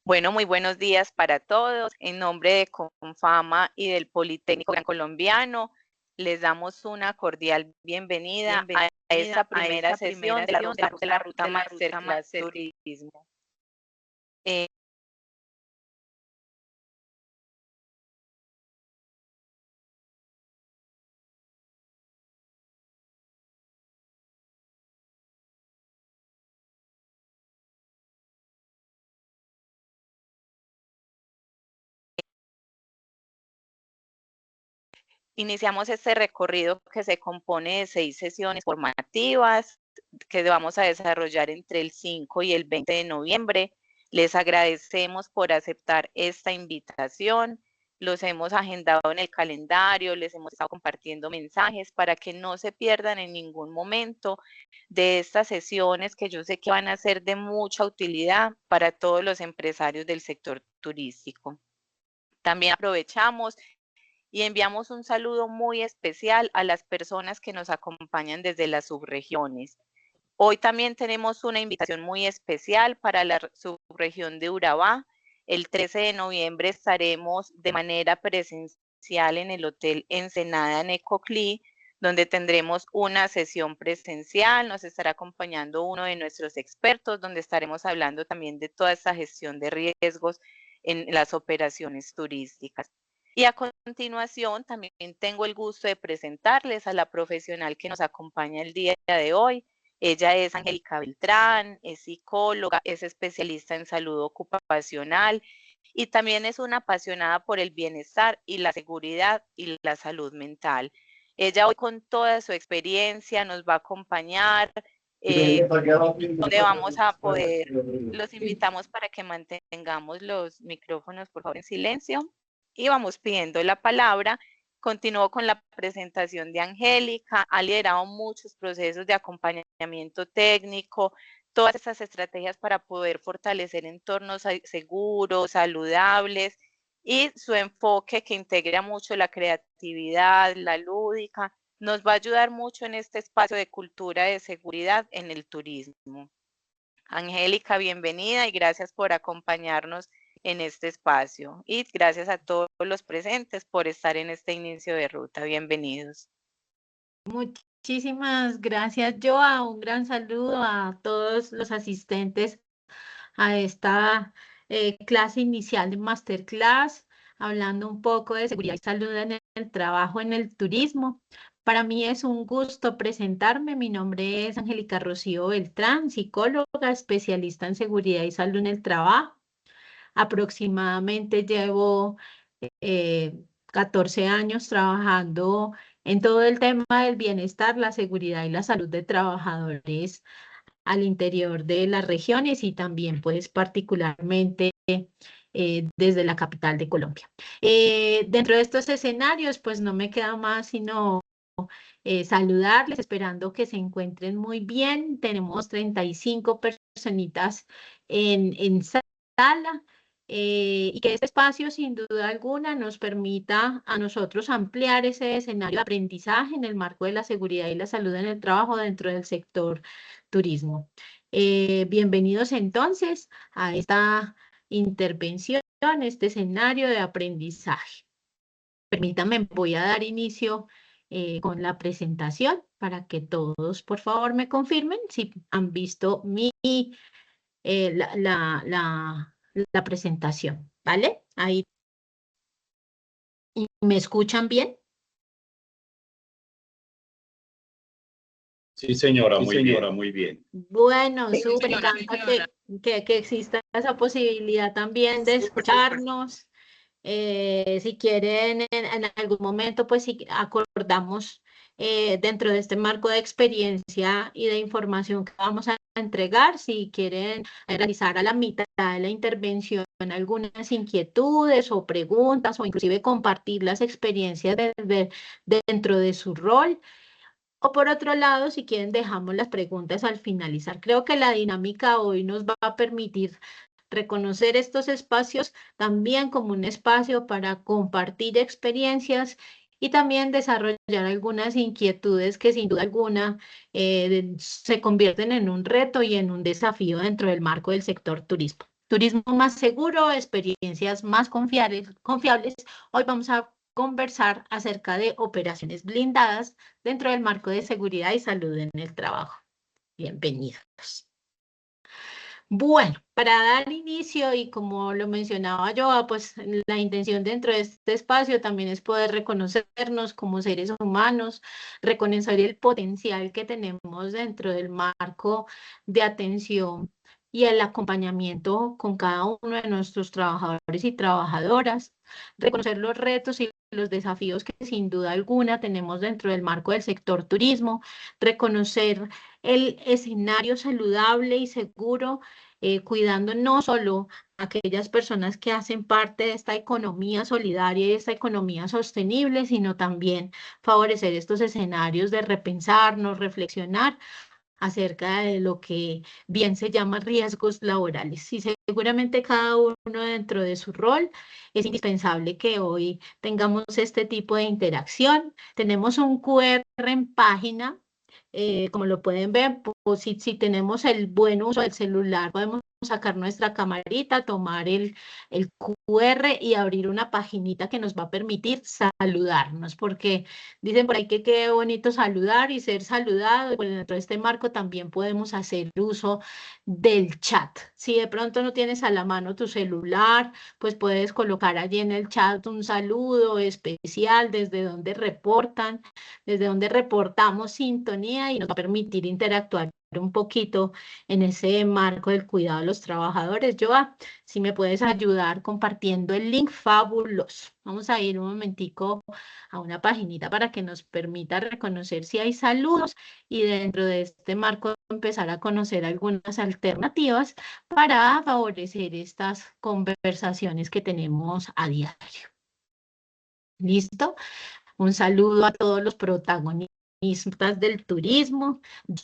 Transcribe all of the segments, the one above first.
Bueno, muy buenos días para todos. En nombre de Confama y del Politécnico Gran Colombiano, les damos una cordial bienvenida a esta primera sesión de la Ruta Masterclass Turismo. Iniciamos este recorrido que se compone de 6 sesiones formativas que vamos a desarrollar entre el 5 y el 20 de noviembre. Les agradecemos por aceptar esta invitación. Los hemos agendado en el calendario, les hemos estado compartiendo mensajes para que no se pierdan en ningún momento de estas sesiones que yo sé que van a ser de mucha utilidad para todos los empresarios del sector turístico. También aprovechamos y enviamos un saludo muy especial a las personas que nos acompañan desde las subregiones. Hoy también tenemos una invitación muy especial para la subregión de Urabá. El 13 de noviembre estaremos de manera presencial en el Hotel Ensenada Necoclí, donde tendremos una sesión presencial. Nos estará acompañando uno de nuestros expertos, donde estaremos hablando también de toda esta gestión de riesgos en las operaciones turísticas. Y a continuación también tengo el gusto de presentarles a la profesional que nos acompaña el día de hoy. Ella es Angélica Beltrán, es psicóloga, es especialista en salud ocupacional y también es una apasionada por el bienestar y la seguridad y la salud mental. Ella hoy con toda su experiencia nos va a acompañar, donde vamos a poder, los invitamos para que mantengamos los micrófonos por favor en silencio y vamos pidiendo la palabra. Continúo con la presentación de Angélica, ha liderado muchos procesos de acompañamiento técnico, todas estas estrategias para poder fortalecer entornos seguros, saludables y su enfoque que integra mucho la creatividad, la lúdica, nos va a ayudar mucho en este espacio de cultura de seguridad en el turismo. Angélica, bienvenida y gracias por acompañarnos en este espacio. Y gracias a todos los presentes por estar en este inicio de ruta. Bienvenidos. Muchísimas gracias, Joa. Un gran saludo a todos los asistentes a esta clase inicial de Masterclass, hablando un poco de seguridad y salud en el trabajo en el turismo. Para mí es un gusto presentarme. Mi nombre es Angélica Rocío Beltrán, psicóloga, especialista en seguridad y salud en el trabajo. Aproximadamente llevo 14 años trabajando en todo el tema del bienestar, la seguridad y la salud de trabajadores al interior de las regiones y también pues particularmente desde la capital de Colombia. Dentro de estos escenarios pues no me queda más sino saludarles, esperando que se encuentren muy bien. Tenemos 35 personitas en sala. Y que este espacio sin duda alguna nos permita a nosotros ampliar ese escenario de aprendizaje en el marco de la seguridad y la salud en el trabajo dentro del sector turismo. Bienvenidos entonces a esta intervención, este escenario de aprendizaje. Permítanme, voy a dar inicio con la presentación para que todos, por favor, me confirmen si han visto la presentación, ¿vale? Ahí. ¿Me escuchan bien? Sí, señora, muy bien. Bueno, súper, me encanta que exista esa posibilidad también de escucharnos. Si quieren en algún momento, pues si acordamos dentro de este marco de experiencia y de información que vamos a entregar, si quieren realizar a la mitad de la intervención algunas inquietudes o preguntas o inclusive compartir las experiencias dentro de su rol. O por otro lado, si quieren, dejamos las preguntas al finalizar. Creo que la dinámica hoy nos va a permitir reconocer estos espacios también como un espacio para compartir experiencias y también desarrollar algunas inquietudes que sin duda alguna se convierten en un reto y en un desafío dentro del marco del sector turismo más seguro, experiencias más confiables. Hoy vamos a conversar acerca de operaciones blindadas dentro del marco de seguridad y salud en el trabajo. Bienvenidos. Bueno, para dar inicio y como lo mencionaba Joa, pues la intención dentro de este espacio también es poder reconocernos como seres humanos, reconocer el potencial que tenemos dentro del marco de atención y el acompañamiento con cada uno de nuestros trabajadores y trabajadoras, reconocer los retos y los desafíos que sin duda alguna tenemos dentro del marco del sector turismo, reconocer el escenario saludable y seguro, cuidando no solo a aquellas personas que hacen parte de esta economía solidaria y esta economía sostenible, sino también favorecer estos escenarios de repensarnos, reflexionar acerca de lo que bien se llama riesgos laborales. Y seguramente cada uno dentro de su rol es indispensable que hoy tengamos este tipo de interacción. Tenemos un QR en página, como lo pueden ver, pues, si tenemos el buen uso del celular, podemos sacar nuestra camarita, tomar el QR y abrir una paginita que nos va a permitir saludarnos, porque dicen por ahí que qué bonito saludar y ser saludado, y pues dentro de este marco también podemos hacer uso del chat. Si de pronto no tienes a la mano tu celular, pues puedes colocar allí en el chat un saludo especial desde donde reportan, desde donde reportamos sintonía y nos va a permitir interactuar un poquito en ese marco del cuidado de los trabajadores. Joa, si me puedes ayudar compartiendo el link, fabuloso. Vamos a ir un momentico a una paginita para que nos permita reconocer si hay saludos y dentro de este marco empezar a conocer algunas alternativas para favorecer estas conversaciones que tenemos a diario. ¿Listo? Un saludo a todos los protagonistas del turismo.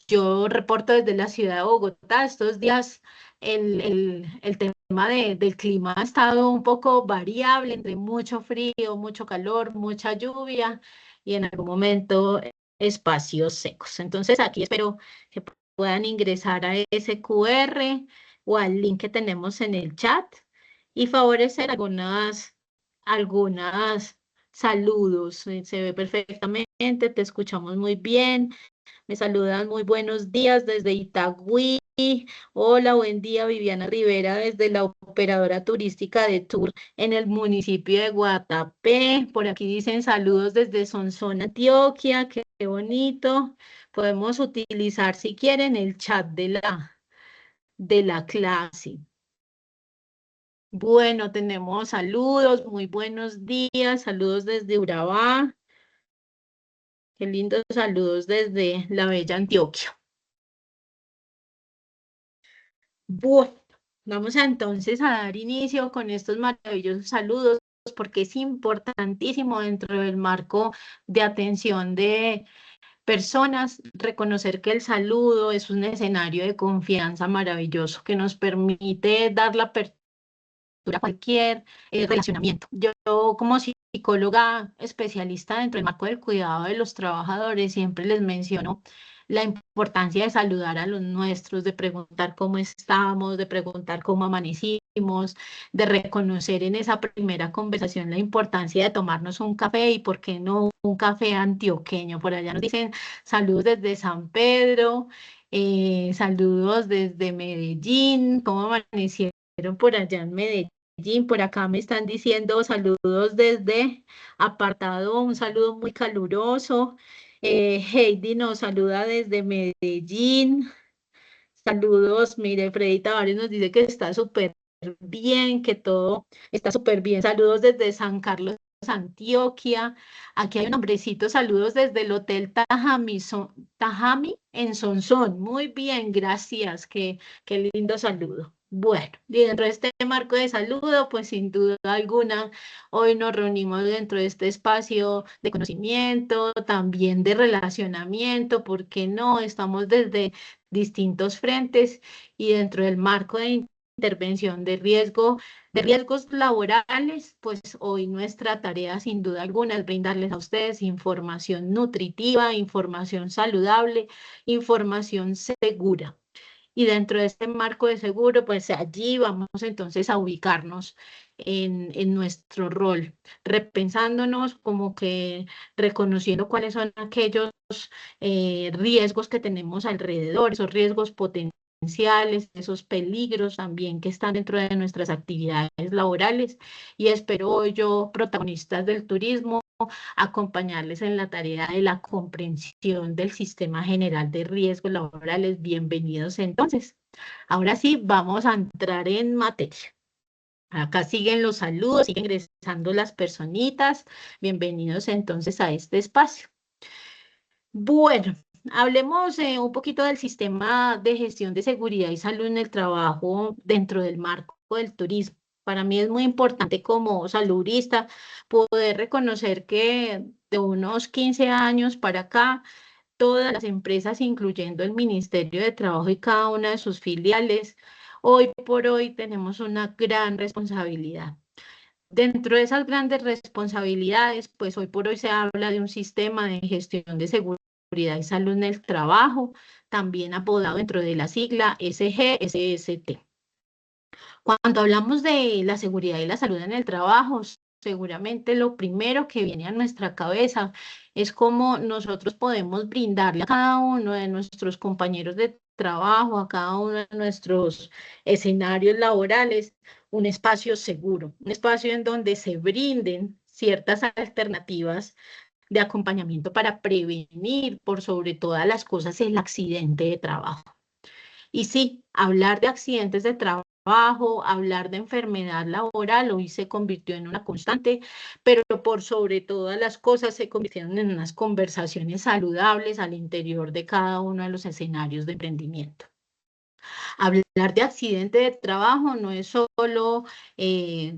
Yo reporto desde la ciudad de Bogotá. Estos días el tema del clima ha estado un poco variable, entre mucho frío, mucho calor, mucha lluvia y en algún momento espacios secos. Entonces aquí espero que puedan ingresar a ese QR o al link que tenemos en el chat y favorecer algunas saludos. Se ve perfectamente, te escuchamos muy bien. Me saludan muy buenos días desde Itagüí. Hola, buen día, Viviana Rivera, desde la operadora turística de Tour en el municipio de Guatapé. Por aquí dicen saludos desde Sonsón, Antioquia. Qué bonito. Podemos utilizar, si quieren, el chat de la clase. Bueno, tenemos saludos, muy buenos días, saludos desde Urabá. Qué lindos saludos desde la bella Antioquia. Bueno, vamos entonces a dar inicio con estos maravillosos saludos porque es importantísimo dentro del marco de atención de personas reconocer que el saludo es un escenario de confianza maravilloso que nos permite dar la apertura a cualquier relacionamiento. Yo como psicóloga especialista dentro del marco del cuidado de los trabajadores siempre les menciono la importancia de saludar a los nuestros, de preguntar cómo estamos, de preguntar cómo amanecimos, de reconocer en esa primera conversación la importancia de tomarnos un café y por qué no un café antioqueño. Por allá nos dicen saludos desde San Pedro, saludos desde Medellín, cómo amanecieron por allá en Medellín. Por acá me están diciendo saludos desde apartado, un saludo muy caluroso. Heidi nos saluda desde Medellín. Saludos, mire, Freddy Tavares nos dice que está súper bien, que todo está súper bien. Saludos desde San Carlos, Antioquia. Aquí hay un hombrecito, saludos desde el Hotel Tajami, Tajami en Sonsón. Muy bien, gracias, qué lindo saludo. Bueno, y dentro de este marco de saludo, pues sin duda alguna, hoy nos reunimos dentro de este espacio de conocimiento, también de relacionamiento, ¿por qué no? Estamos desde distintos frentes y dentro del marco de intervención de riesgos laborales, pues hoy nuestra tarea sin duda alguna es brindarles a ustedes información nutritiva, información saludable, información segura. y dentro de este marco de seguro, pues allí vamos entonces a ubicarnos en nuestro rol, repensándonos como que reconociendo cuáles son aquellos riesgos que tenemos alrededor, esos riesgos potenciales, esos peligros también que están dentro de nuestras actividades laborales. Y espero hoy yo, protagonistas del turismo, acompañarles en la tarea de la comprensión del sistema general de riesgos laborales. Bienvenidos entonces. Ahora sí, vamos a entrar en materia. Acá siguen los saludos, siguen ingresando las personitas. Bienvenidos entonces a este espacio. Bueno, hablemos un poquito del sistema de gestión de seguridad y salud en el trabajo dentro del marco del turismo. Para mí es muy importante como saludista poder reconocer que de unos 15 años para acá, todas las empresas, incluyendo el Ministerio de Trabajo y cada una de sus filiales, hoy por hoy tenemos una gran responsabilidad. Dentro de esas grandes responsabilidades, pues hoy por hoy se habla de un sistema de gestión de seguridad y salud en el trabajo, también apodado dentro de la sigla SGSST. Cuando hablamos de la seguridad y la salud en el trabajo, seguramente lo primero que viene a nuestra cabeza es cómo nosotros podemos brindarle a cada uno de nuestros compañeros de trabajo, a cada uno de nuestros escenarios laborales, un espacio seguro, un espacio en donde se brinden ciertas alternativas de acompañamiento para prevenir, por sobre todas las cosas, el accidente de trabajo. Y sí, hablar de accidentes de trabajo, hablar de enfermedad laboral hoy se convirtió en una constante, pero por sobre todas las cosas se convirtieron en unas conversaciones saludables al interior de cada uno de los escenarios de emprendimiento. Hablar de accidente de trabajo no es solo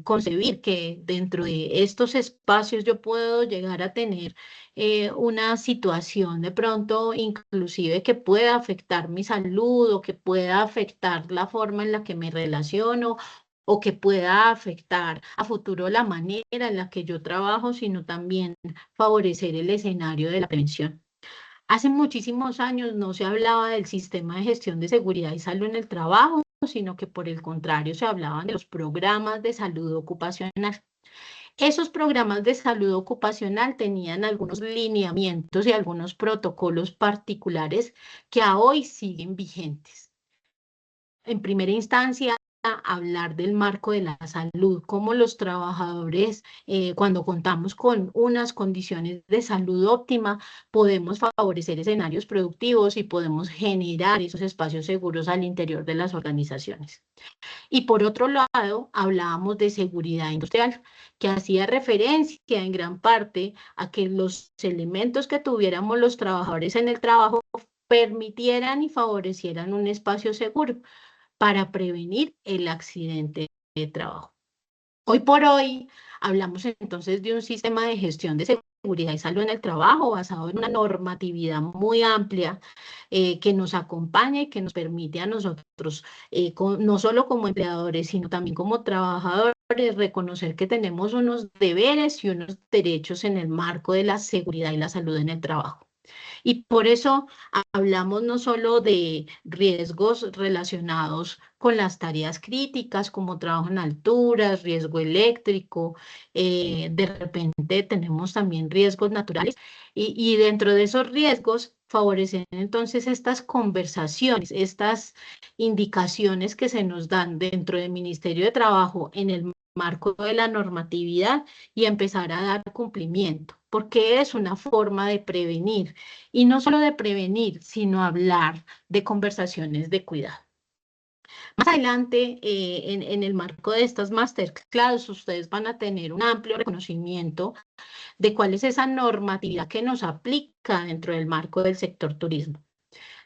concebir que dentro de estos espacios yo puedo llegar a tener una situación de pronto inclusive que pueda afectar mi salud o que pueda afectar la forma en la que me relaciono o que pueda afectar a futuro la manera en la que yo trabajo, sino también favorecer el escenario de la prevención. Hace muchísimos años no se hablaba del sistema de gestión de seguridad y salud en el trabajo, sino que por el contrario se hablaban de los programas de salud ocupacional. Esos programas de salud ocupacional tenían algunos lineamientos y algunos protocolos particulares que a hoy siguen vigentes. En primera instancia, hablar del marco de la salud, cómo los trabajadores, cuando contamos con unas condiciones de salud óptima, podemos favorecer escenarios productivos y podemos generar esos espacios seguros al interior de las organizaciones. Y por otro lado, hablábamos de seguridad industrial, que hacía referencia en gran parte a que los elementos que tuviéramos los trabajadores en el trabajo permitieran y favorecieran un espacio seguro para prevenir el accidente de trabajo. Hoy por hoy hablamos entonces de un sistema de gestión de seguridad y salud en el trabajo basado en una normatividad muy amplia que nos acompaña y que nos permite a nosotros, no solo como empleadores, sino también como trabajadores, reconocer que tenemos unos deberes y unos derechos en el marco de la seguridad y la salud en el trabajo. Y por eso hablamos no solo de riesgos relacionados con las tareas críticas como trabajo en alturas, riesgo eléctrico, de repente tenemos también riesgos naturales y dentro de esos riesgos favorecen entonces estas conversaciones, estas indicaciones que se nos dan dentro del Ministerio de Trabajo en el marco de la normatividad y empezar a dar cumplimiento, porque es una forma de prevenir. Y no solo de prevenir, sino hablar de conversaciones de cuidado. Más adelante, en el marco de estas masterclass, ustedes van a tener un amplio reconocimiento de cuál es esa normatividad que nos aplica dentro del marco del sector turismo.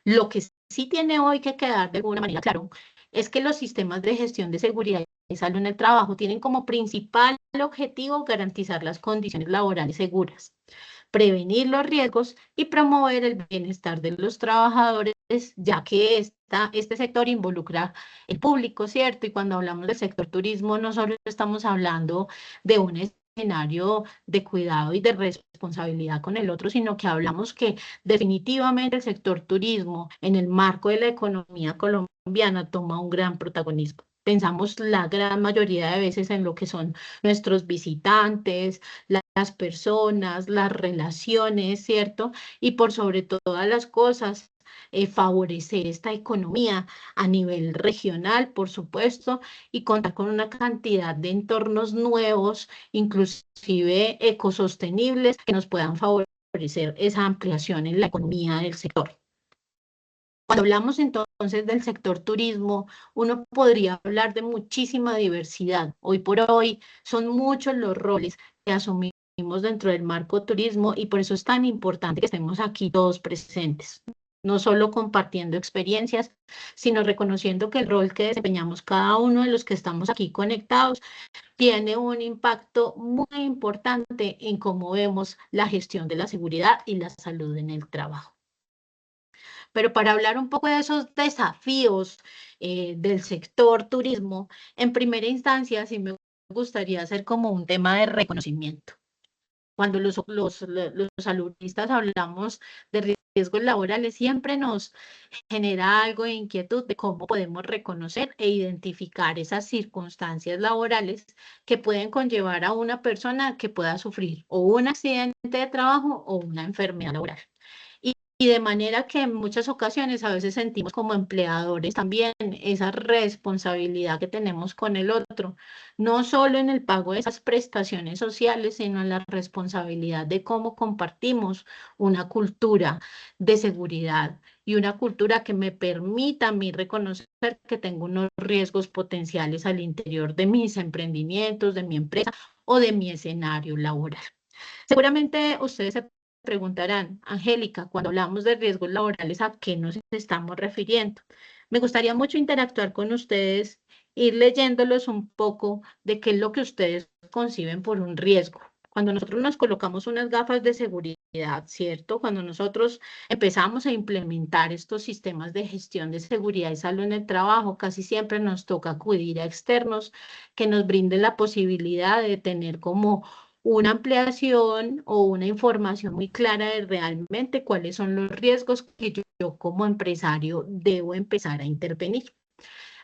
Lo que sí tiene hoy que quedar de alguna manera claro es que los sistemas de gestión de seguridad y salud en el trabajo tienen como principal objetivo garantizar las condiciones laborales seguras, prevenir los riesgos y promover el bienestar de los trabajadores, ya que este sector involucra el público, ¿cierto? Y cuando hablamos del sector turismo, no solo estamos hablando de un escenario de cuidado y de responsabilidad con el otro, sino que hablamos que definitivamente el sector turismo en el marco de la economía colombiana toma un gran protagonismo. Pensamos la gran mayoría de veces en lo que son nuestros visitantes, las personas, las relaciones, ¿cierto? Y por sobre todas las cosas, favorecer esta economía a nivel regional, por supuesto, y contar con una cantidad de entornos nuevos, inclusive ecosostenibles, que nos puedan favorecer esa ampliación en la economía del sector. Cuando hablamos entonces del sector turismo, uno podría hablar de muchísima diversidad. Hoy por hoy son muchos los roles que asumimos dentro del marco turismo y por eso es tan importante que estemos aquí todos presentes. No solo compartiendo experiencias, sino reconociendo que el rol que desempeñamos cada uno de los que estamos aquí conectados tiene un impacto muy importante en cómo vemos la gestión de la seguridad y la salud en el trabajo. Pero para hablar un poco de esos desafíos del sector turismo, en primera instancia sí me gustaría hacer como un tema de reconocimiento. Cuando los alumnistas hablamos de riesgos laborales, siempre nos genera algo de inquietud de cómo podemos reconocer e identificar esas circunstancias laborales que pueden conllevar a una persona que pueda sufrir o un accidente de trabajo o una enfermedad laboral. Y de manera que en muchas ocasiones a veces sentimos como empleadores también esa responsabilidad que tenemos con el otro, no solo en el pago de esas prestaciones sociales, sino en la responsabilidad de cómo compartimos una cultura de seguridad y una cultura que me permita a mí reconocer que tengo unos riesgos potenciales al interior de mis emprendimientos, de mi empresa o de mi escenario laboral. Seguramente ustedes se preguntarán, Angélica, cuando hablamos de riesgos laborales, ¿a qué nos estamos refiriendo? Me gustaría mucho interactuar con ustedes, ir leyéndolos un poco de qué es lo que ustedes conciben por un riesgo. Cuando nosotros nos colocamos unas gafas de seguridad, ¿cierto? Cuando nosotros empezamos a implementar estos sistemas de gestión de seguridad y salud en el trabajo, casi siempre nos toca acudir a externos que nos brinden la posibilidad de tener como una ampliación o una información muy clara de realmente cuáles son los riesgos que yo como empresario debo empezar a intervenir.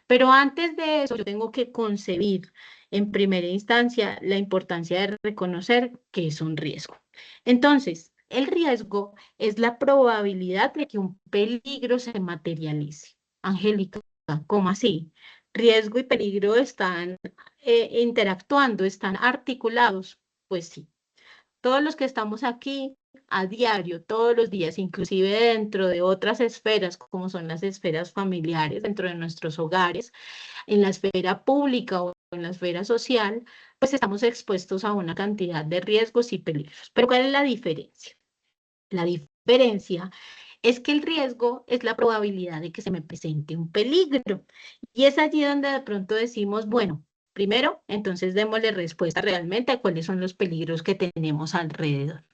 Pero antes de eso, yo tengo que concebir en primera instancia la importancia de reconocer que es un riesgo. Entonces, el riesgo es la probabilidad de que un peligro se materialice. Angélica, ¿cómo así? Riesgo y peligro están interactuando, están articulados. Pues sí, todos los que estamos aquí a diario, todos los días, inclusive dentro de otras esferas, como son las esferas familiares, dentro de nuestros hogares, en la esfera pública o en la esfera social, pues estamos expuestos a una cantidad de riesgos y peligros. Pero ¿cuál es la diferencia? La diferencia es que el riesgo es la probabilidad de que se me presente un peligro. Y es allí donde de pronto decimos, bueno, primero, entonces démosle respuesta realmente a cuáles son los peligros que tenemos alrededor.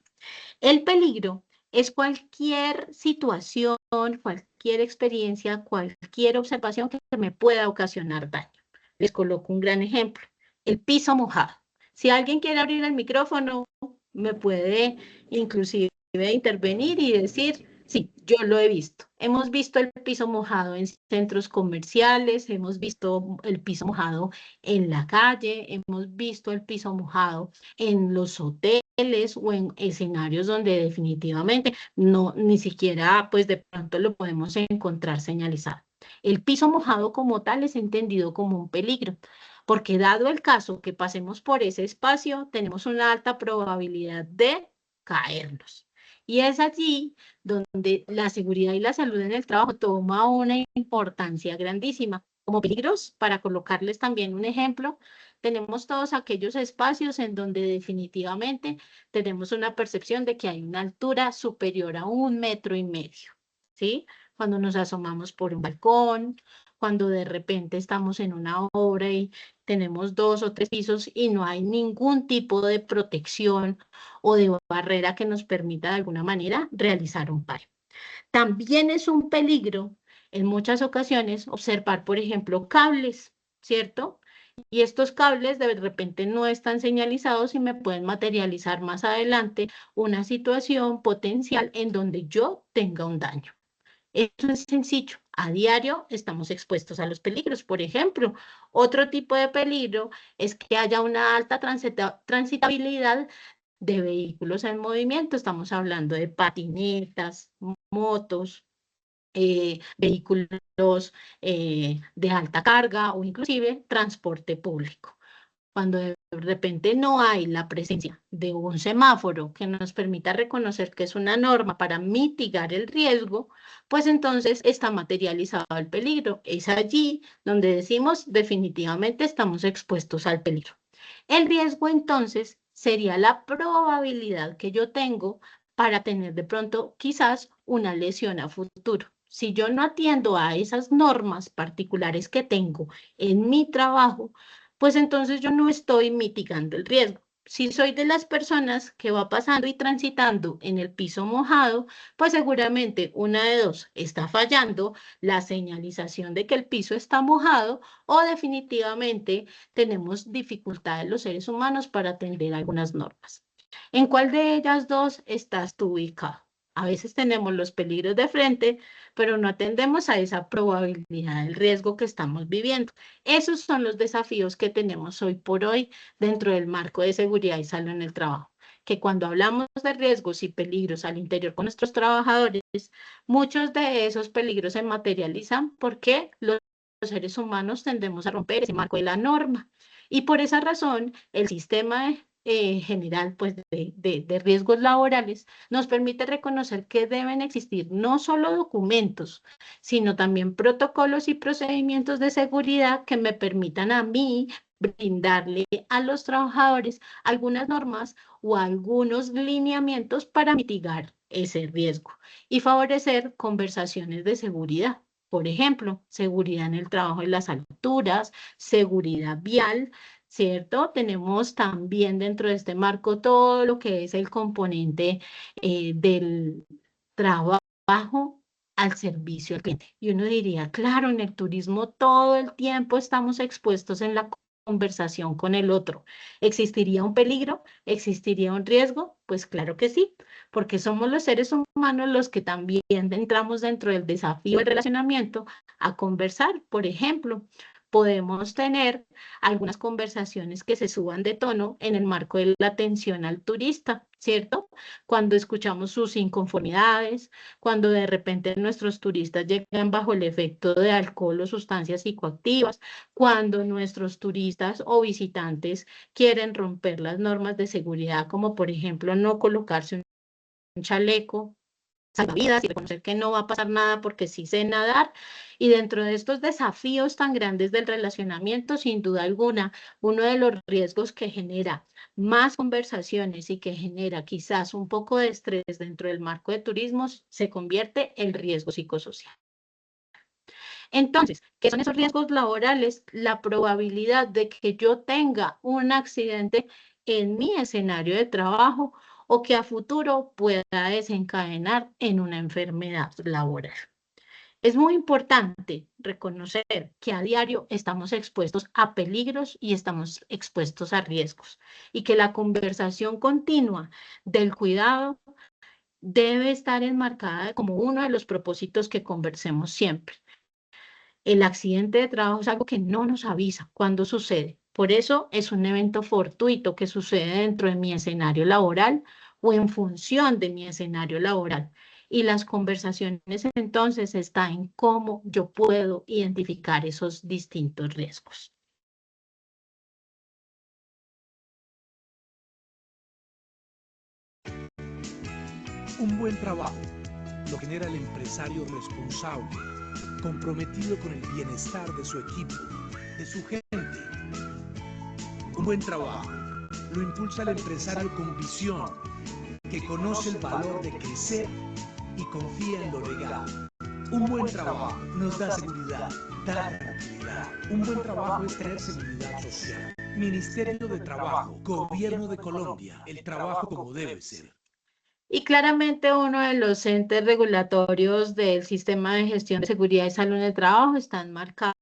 El peligro es cualquier situación, cualquier experiencia, cualquier observación que me pueda ocasionar daño. Les coloco un gran ejemplo, el piso mojado. Si alguien quiere abrir el micrófono, me puede inclusive intervenir y decir, sí, yo lo he visto. Hemos visto el piso mojado en centros comerciales, hemos visto el piso mojado en la calle, hemos visto el piso mojado en los hoteles o en escenarios donde definitivamente no, ni siquiera pues de pronto lo podemos encontrar señalizado. El piso mojado como tal es entendido como un peligro, porque dado el caso que pasemos por ese espacio, tenemos una alta probabilidad de caernos. Y es allí donde la seguridad y la salud en el trabajo toma una importancia grandísima. Como peligros, para colocarles también un ejemplo, tenemos todos aquellos espacios en donde definitivamente tenemos una percepción de que hay una altura superior a 1,5 metros, ¿sí? Cuando nos asomamos por un balcón, cuando de repente estamos en una obra y tenemos 2 o 3 pisos y no hay ningún tipo de protección o de barrera que nos permita de alguna manera realizar un paro. También es un peligro en muchas ocasiones observar, por ejemplo, cables, ¿cierto? Y estos cables de repente no están señalizados y me pueden materializar más adelante una situación potencial en donde yo tenga un daño. Eso es sencillo. A diario estamos expuestos a los peligros. Por ejemplo, otro tipo de peligro es que haya una alta transitabilidad de vehículos en movimiento. Estamos hablando de patinetas, motos, vehículos de alta carga o inclusive transporte público. Cuando de repente no hay la presencia de un semáforo que nos permita reconocer que es una norma para mitigar el riesgo, pues entonces está materializado el peligro. Es allí donde decimos definitivamente estamos expuestos al peligro. El riesgo entonces sería la probabilidad que yo tengo para tener de pronto quizás una lesión a futuro. Si yo no atiendo a esas normas particulares que tengo en mi trabajo, pues entonces yo no estoy mitigando el riesgo. Si soy de las personas que va pasando y transitando en el piso mojado, pues seguramente una de dos, está fallando la señalización de que el piso está mojado o definitivamente tenemos dificultades los seres humanos para atender algunas normas. ¿En cuál de ellas dos estás tú ubicado? A veces tenemos los peligros de frente, pero no atendemos a esa probabilidad del riesgo que estamos viviendo. Esos son los desafíos que tenemos hoy por hoy dentro del marco de seguridad y salud en el trabajo. Que cuando hablamos de riesgos y peligros al interior con nuestros trabajadores, muchos de esos peligros se materializan porque los seres humanos tendemos a romper ese marco de la norma. Y por esa razón, el sistema general pues, de riesgos laborales nos permite reconocer que deben existir no solo documentos, sino también protocolos y procedimientos de seguridad que me permitan a mí brindarle a los trabajadores algunas normas o algunos lineamientos para mitigar ese riesgo y favorecer conversaciones de seguridad. Por ejemplo, seguridad en el trabajo en las alturas, seguridad vial, ¿cierto? Tenemos también dentro de este marco todo lo que es el componente del trabajo al servicio al cliente. Y uno diría, claro, en el turismo todo el tiempo estamos expuestos en la conversación con el otro. ¿Existiría un peligro? ¿Existiría un riesgo? Pues claro que sí, porque somos los seres humanos los que también entramos dentro del desafío del relacionamiento a conversar. Por ejemplo, podemos tener algunas conversaciones que se suban de tono en el marco de la atención al turista, ¿cierto? Cuando escuchamos sus inconformidades, cuando de repente nuestros turistas llegan bajo el efecto de alcohol o sustancias psicoactivas, cuando nuestros turistas o visitantes quieren romper las normas de seguridad, como por ejemplo no colocarse un chaleco salvavidas y reconocer que no va a pasar nada porque sí sé nadar. Y dentro de estos desafíos tan grandes del relacionamiento, sin duda alguna, uno de los riesgos que genera más conversaciones y que genera quizás un poco de estrés dentro del marco de turismo se convierte en riesgo psicosocial. Entonces, ¿qué son esos riesgos laborales? La probabilidad de que yo tenga un accidente en mi escenario de trabajo o que a futuro pueda desencadenar en una enfermedad laboral. Es muy importante reconocer que a diario estamos expuestos a peligros y estamos expuestos a riesgos y que la conversación continua del cuidado debe estar enmarcada como uno de los propósitos que conversemos siempre. El accidente de trabajo es algo que no nos avisa cuándo sucede. Por eso es un evento fortuito que sucede dentro de mi escenario laboral o en función de mi escenario laboral. Y las conversaciones entonces están en cómo yo puedo identificar esos distintos riesgos. Un buen trabajo lo genera el empresario responsable, comprometido con el bienestar de su equipo, de su gente. Un buen trabajo lo impulsa el empresario con visión, que conoce el valor de crecer y confía en lo legal. Un buen trabajo nos da seguridad, da tranquilidad. Un buen trabajo es tener seguridad social. Ministerio de Trabajo, Gobierno de Colombia, el trabajo como debe ser. Y claramente uno de los entes regulatorios del sistema de gestión de seguridad y salud en el trabajo está enmarcado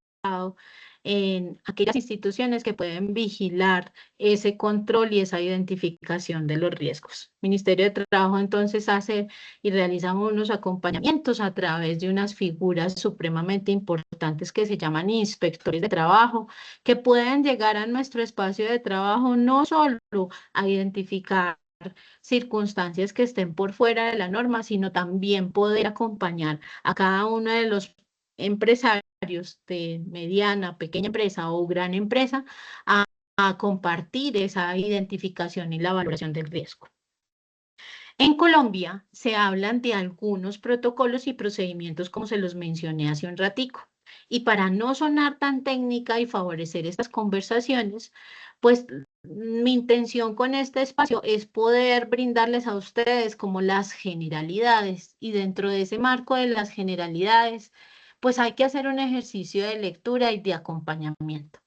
en aquellas instituciones que pueden vigilar ese control y esa identificación de los riesgos. El Ministerio de Trabajo entonces hace y realiza unos acompañamientos a través de unas figuras supremamente importantes que se llaman inspectores de trabajo, que pueden llegar a nuestro espacio de trabajo no solo a identificar circunstancias que estén por fuera de la norma, sino también poder acompañar a cada uno de los empresarios de mediana, pequeña empresa o gran empresa a compartir esa identificación y la valoración del riesgo. En Colombia se hablan de algunos protocolos y procedimientos como se los mencioné hace un ratico. Y para no sonar tan técnica y favorecer estas conversaciones, pues mi intención con este espacio es poder brindarles a ustedes como las generalidades y dentro de ese marco de las generalidades, pues hay que hacer un ejercicio de lectura y de acompañamiento.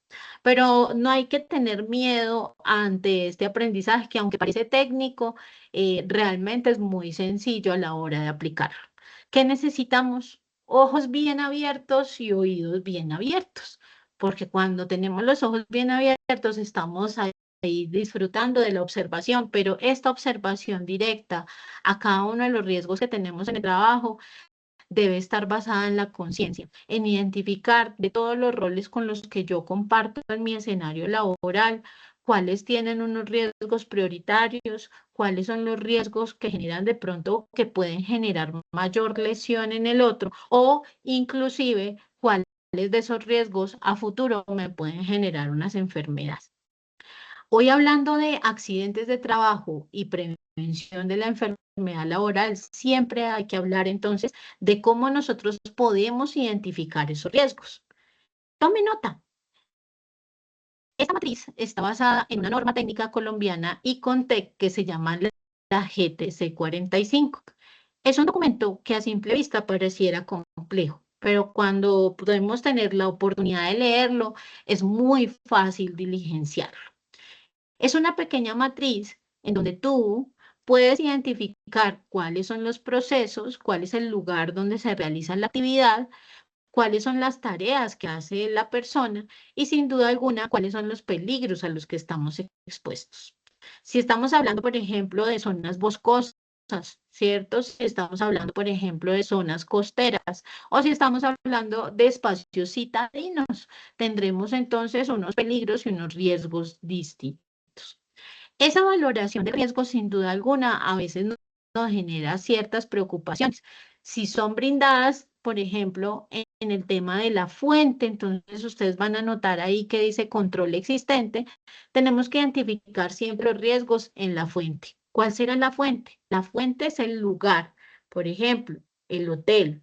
Pero no hay que tener miedo ante este aprendizaje que aunque parece técnico, realmente es muy sencillo a la hora de aplicarlo. ¿Qué necesitamos? Ojos bien abiertos y oídos bien abiertos, porque cuando tenemos los ojos bien abiertos estamos ahí disfrutando de la observación, pero esta observación directa a cada uno de los riesgos que tenemos en el trabajo debe estar basada en la conciencia, en identificar de todos los roles con los que yo comparto en mi escenario laboral, cuáles tienen unos riesgos prioritarios, cuáles son los riesgos que generan de pronto que pueden generar mayor lesión en el otro o inclusive cuáles de esos riesgos a futuro me pueden generar unas enfermedades. Hoy hablando de accidentes de trabajo y prevención de la enfermedad laboral, siempre hay que hablar entonces de cómo nosotros podemos identificar esos riesgos. Tome nota. Esta matriz está basada en una norma técnica colombiana y CONTEC que se llama la GTC 45. Es un documento que a simple vista pareciera complejo, pero cuando podemos tener la oportunidad de leerlo, es muy fácil diligenciarlo. Es una pequeña matriz en donde tú puedes identificar cuáles son los procesos, cuál es el lugar donde se realiza la actividad, cuáles son las tareas que hace la persona y sin duda alguna cuáles son los peligros a los que estamos expuestos. Si estamos hablando, por ejemplo, de zonas boscosas, ¿cierto? Si estamos hablando, por ejemplo, de zonas costeras o si estamos hablando de espacios citadinos, tendremos entonces unos peligros y unos riesgos distintos. Esa valoración de riesgo, sin duda alguna, a veces nos genera ciertas preocupaciones. Si son brindadas, por ejemplo, en el tema de la fuente, entonces ustedes van a notar ahí que dice control existente, tenemos que identificar siempre los riesgos en la fuente. ¿Cuál será la fuente? La fuente es el lugar, por ejemplo, el hotel.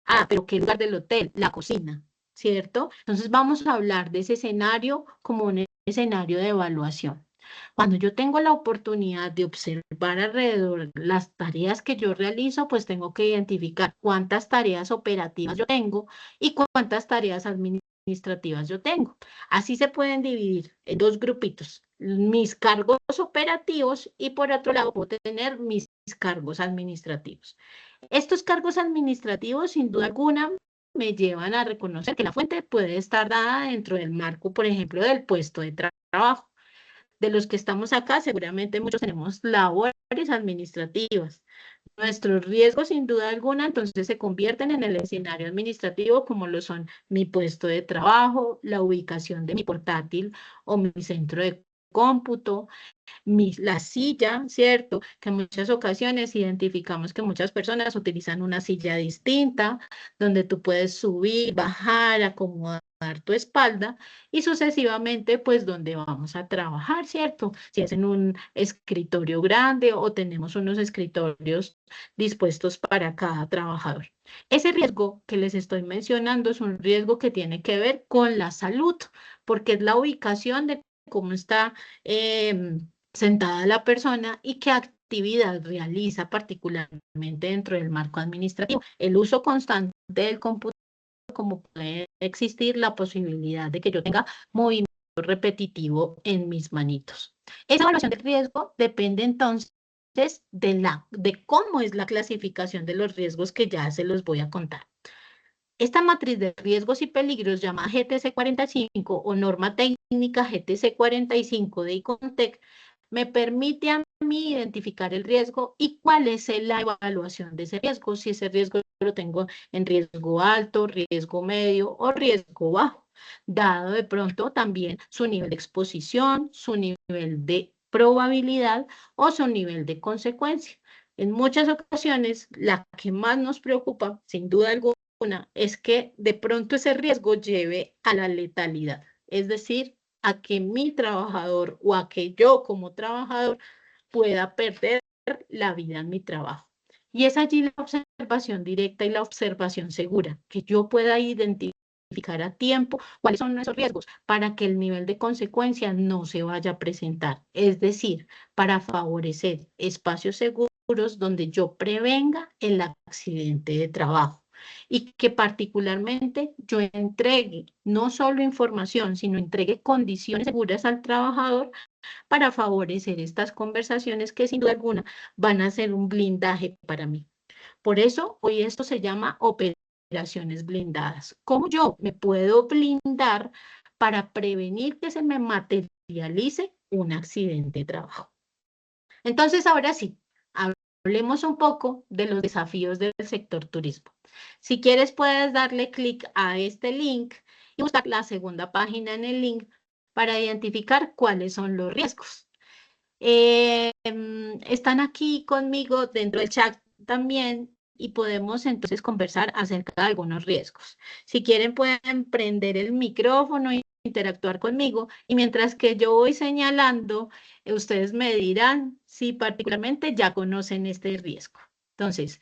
Ah, pero ¿qué lugar del hotel? La cocina, ¿cierto? Entonces vamos a hablar de ese escenario como un escenario de evaluación. Cuando yo tengo la oportunidad de observar alrededor las tareas que yo realizo, pues tengo que identificar cuántas tareas operativas yo tengo y cuántas tareas administrativas yo tengo. Así se pueden dividir en dos grupitos, mis cargos operativos y por otro lado puedo tener mis cargos administrativos. Estos cargos administrativos, sin duda alguna, me llevan a reconocer que la fuente puede estar dada dentro del marco, por ejemplo, del puesto de trabajo. De los que estamos acá, seguramente muchos tenemos labores administrativas. Nuestros riesgos, sin duda alguna, entonces se convierten en el escenario administrativo, como lo son mi puesto de trabajo, la ubicación de mi portátil o mi centro de cómputo, la silla, ¿cierto? Que en muchas ocasiones identificamos que muchas personas utilizan una silla distinta, donde tú puedes subir, bajar, acomodar tu espalda y sucesivamente, pues, donde vamos a trabajar, ¿cierto? Si es en un escritorio grande o tenemos unos escritorios dispuestos para cada trabajador. Ese riesgo que les estoy mencionando es un riesgo que tiene que ver con la salud, porque es la ubicación de cómo está sentada la persona y qué actividad realiza particularmente dentro del marco administrativo. El uso constante del computador, como puede existir la posibilidad de que yo tenga movimiento repetitivo en mis manitos. Esa evaluación de riesgo depende entonces de cómo es la clasificación de los riesgos que ya se los voy a contar. Esta matriz de riesgos y peligros llamada GTC 45 o norma técnica GTC 45 de ICONTEC me permite a mí identificar el riesgo y cuál es la evaluación de ese riesgo, si ese riesgo lo tengo en riesgo alto, riesgo medio o riesgo bajo, dado de pronto también su nivel de exposición, su nivel de probabilidad o su nivel de consecuencia. En muchas ocasiones, la que más nos preocupa, sin duda alguna, es que de pronto ese riesgo lleve a la letalidad, es decir, a que mi trabajador o a que yo como trabajador pueda perder la vida en mi trabajo. Y es allí la observación directa y la observación segura, que yo pueda identificar a tiempo cuáles son esos riesgos para que el nivel de consecuencia no se vaya a presentar. Es decir, para favorecer espacios seguros donde yo prevenga el accidente de trabajo y que particularmente yo entregue no solo información, sino entregue condiciones seguras al trabajador para favorecer estas conversaciones que sin duda alguna van a ser un blindaje para mí. Por eso hoy esto se llama operaciones blindadas. ¿Cómo yo me puedo blindar para prevenir que se me materialice un accidente de trabajo? Entonces, ahora sí, hablemos un poco de los desafíos del sector turismo. Si quieres, puedes darle clic a este link y buscar la segunda página en el link para identificar cuáles son los riesgos. Están aquí conmigo dentro del chat también y podemos entonces conversar acerca de algunos riesgos. Si quieren, pueden prender el micrófono e interactuar conmigo y mientras que yo voy señalando, ustedes me dirán si particularmente ya conocen este riesgo. Entonces,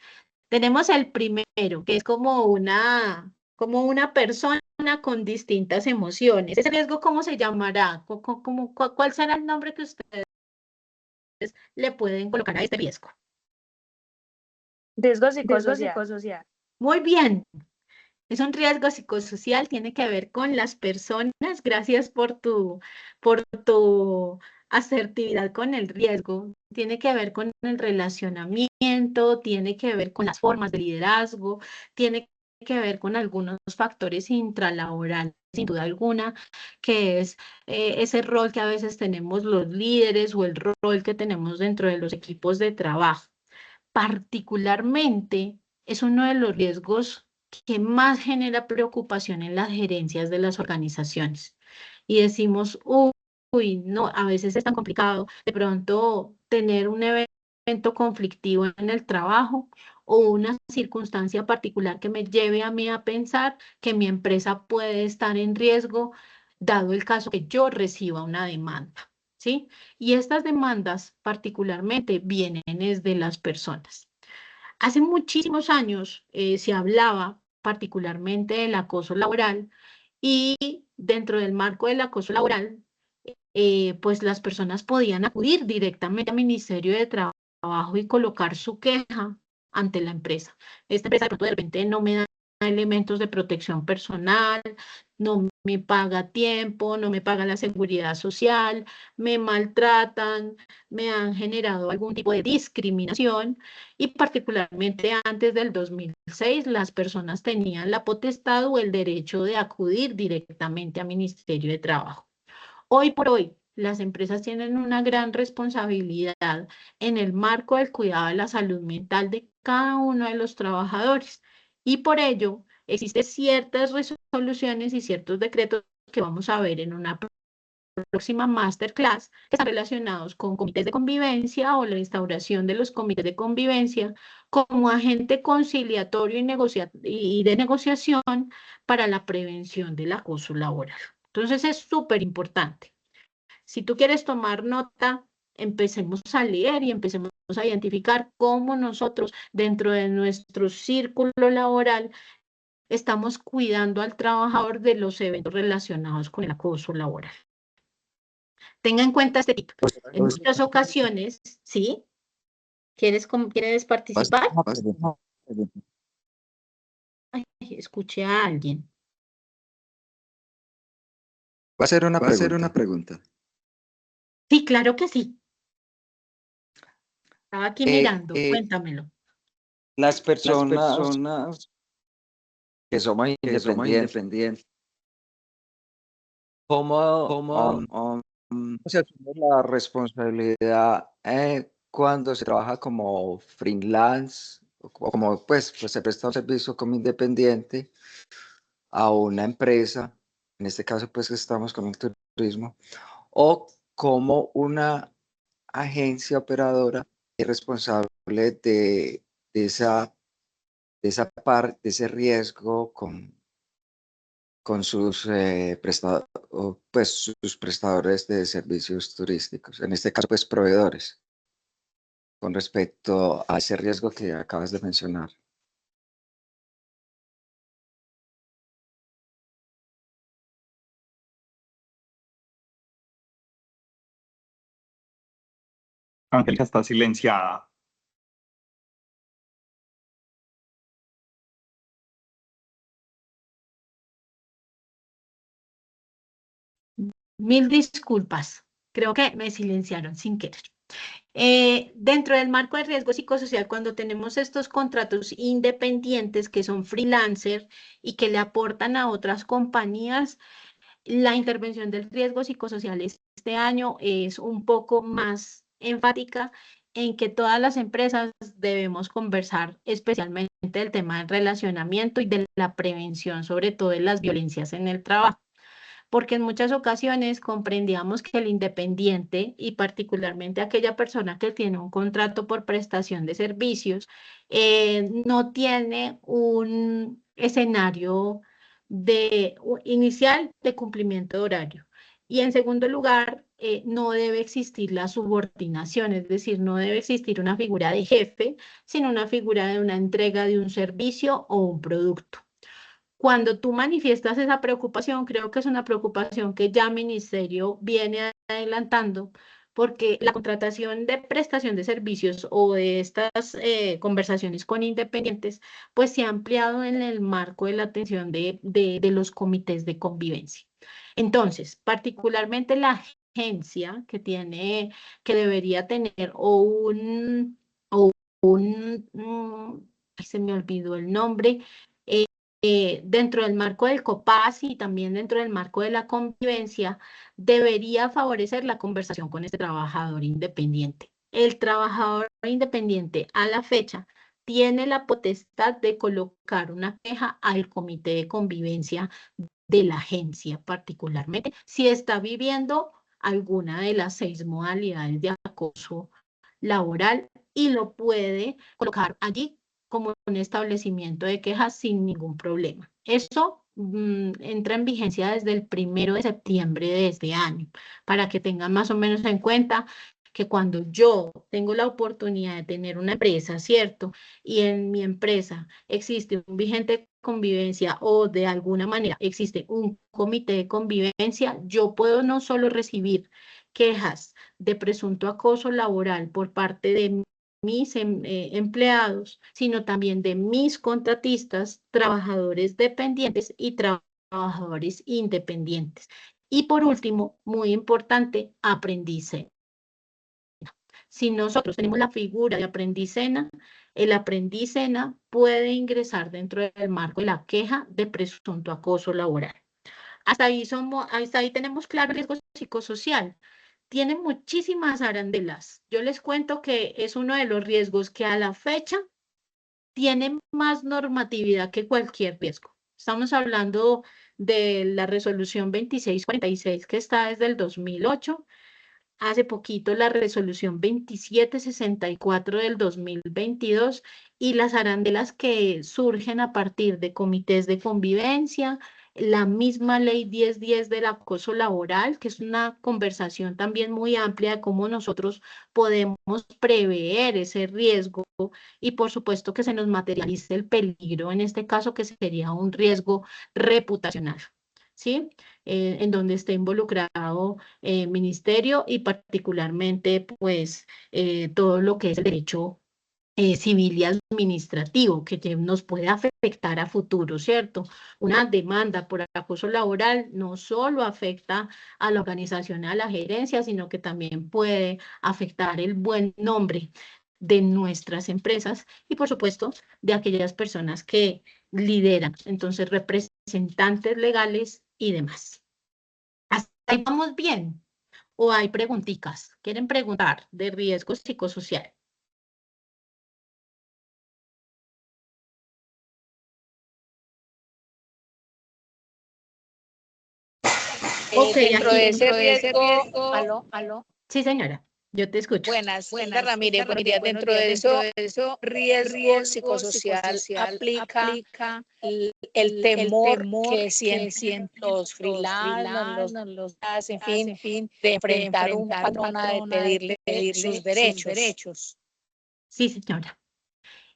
tenemos el primero, que es como una persona con distintas emociones. ¿Ese riesgo cómo se llamará? ¿Cuál será el nombre que ustedes le pueden colocar a este riesgo? Riesgo psicosocial. Muy bien. Es un riesgo psicosocial, tiene que ver con las personas. Gracias por tu asertividad con el riesgo. Tiene que ver con el relacionamiento, tiene que ver con las formas de liderazgo, tiene que ver con algunos factores intralaborales, sin duda alguna, que es ese rol que a veces tenemos los líderes o el rol que tenemos dentro de los equipos de trabajo. Particularmente, es uno de los riesgos que más genera preocupación en las gerencias de las organizaciones. Y decimos, uy, no, a veces es tan complicado de pronto tener un evento conflictivo en el trabajo o una circunstancia particular que me lleve a mí a pensar que mi empresa puede estar en riesgo, dado el caso que yo reciba una demanda, ¿sí? Y estas demandas particularmente vienen desde las personas. Hace muchísimos años se hablaba particularmente del acoso laboral y dentro del marco del acoso laboral, pues las personas podían acudir directamente al Ministerio de Trabajo y colocar su queja ante la empresa. Esta empresa de pronto de repente no me da elementos de protección personal, no me paga a tiempo, no me paga la seguridad social, me maltratan, me han generado algún tipo de discriminación y particularmente antes del 2006 las personas tenían la potestad o el derecho de acudir directamente al Ministerio de Trabajo. Hoy por hoy, las empresas tienen una gran responsabilidad en el marco del cuidado de la salud mental de cada uno de los trabajadores. Y por ello, existen ciertas resoluciones y ciertos decretos que vamos a ver en una próxima masterclass que están relacionados con comités de convivencia o la instauración de los comités de convivencia como agente conciliatorio y de negociación para la prevención del acoso laboral. Entonces es súper importante. Si tú quieres tomar nota, empecemos a leer y empecemos a identificar cómo nosotros dentro de nuestro círculo laboral estamos cuidando al trabajador de los eventos relacionados con el acoso laboral. Tenga en cuenta este tip. En muchas ocasiones, ¿sí? ¿Quieres participar? Ay, escuché a alguien. Va a ser una pregunta. Sí, claro que sí. Estaba aquí mirando, cuéntamelo. Las personas somos independientes. ¿Cómo se asume la responsabilidad cuando se trabaja como freelance o como pues se presta un servicio como independiente a una empresa, en este caso pues que estamos con el turismo, o como una agencia operadora es responsable de ese riesgo con sus sus prestadores de servicios turísticos, en este caso pues proveedores, con respecto a ese riesgo que acabas de mencionar? Angélica está silenciada. Mil disculpas. Creo que me silenciaron sin querer. Dentro del marco de riesgo psicosocial, cuando tenemos estos contratos independientes que son freelancer y que le aportan a otras compañías, la intervención del riesgo psicosocial este año es un poco más enfática en que todas las empresas debemos conversar especialmente del tema del relacionamiento y de la prevención, sobre todo de las violencias en el trabajo, porque en muchas ocasiones comprendíamos que el independiente y particularmente aquella persona que tiene un contrato por prestación de servicios no tiene un escenario inicial de cumplimiento de horario. Y en segundo lugar, no debe existir la subordinación, es decir, no debe existir una figura de jefe, sino una figura de una entrega de un servicio o un producto. Cuando tú manifiestas esa preocupación, creo que es una preocupación que ya el Ministerio viene adelantando, porque la contratación de prestación de servicios o de estas conversaciones con independientes, pues se ha ampliado en el marco de la atención de los comités de convivencia. Entonces, particularmente la agencia que debería tener ay, se me olvidó el nombre, dentro del marco del COPAS y también dentro del marco de la convivencia, debería favorecer la conversación con este trabajador independiente. El trabajador independiente a la fecha tiene la potestad de colocar una queja al comité de convivencia de la agencia, particularmente si está viviendo alguna de las 6 modalidades de acoso laboral, y lo puede colocar allí como un establecimiento de quejas sin ningún problema. Eso entra en vigencia desde el 1 de septiembre de este año, para que tengan más o menos en cuenta que cuando yo tengo la oportunidad de tener una empresa, ¿cierto? Y en mi empresa existe un vigente de convivencia o de alguna manera existe un comité de convivencia, yo puedo no solo recibir quejas de presunto acoso laboral por parte de mis empleados, sino también de mis contratistas, trabajadores dependientes y trabajadores independientes. Y por último, muy importante, aprendicena. Si nosotros tenemos la figura de aprendicena, el aprendicena puede ingresar dentro del marco de la queja de presunto acoso laboral. Hasta ahí tenemos claro el riesgo psicosocial. Tiene muchísimas arandelas. Yo les cuento que es uno de los riesgos que a la fecha tiene más normatividad que cualquier riesgo. Estamos hablando de la resolución 2646 que está desde el 2008, hace poquito la resolución 2764 del 2022 y las arandelas que surgen a partir de comités de convivencia, la misma ley 1010 del acoso laboral, que es una conversación también muy amplia de cómo nosotros podemos prever ese riesgo y por supuesto que se nos materialice el peligro, en este caso que sería un riesgo reputacional, ¿sí? En donde esté involucrado ministerio y particularmente pues todo lo que es el derecho civil y administrativo que nos puede afectar a futuro, ¿cierto? Una demanda por acoso laboral no solo afecta a la organización, a la gerencia, sino que también puede afectar el buen nombre de nuestras empresas y, por supuesto, de aquellas personas que lideran, entonces representantes legales y demás. ¿Hasta ahí vamos bien? ¿O hay preguntitas? ¿Quieren preguntar de riesgo psicosocial? Dentro de ese riesgo, aló. Sí, señora, yo te escucho. Buenas, Hilda Ramírez, buenos días. Dentro de eso, riesgo psicosocial aplica el temor que sienten los freelance, los en fin, de enfrentar un patrona, de pedirle sus derechos. Sí, señora.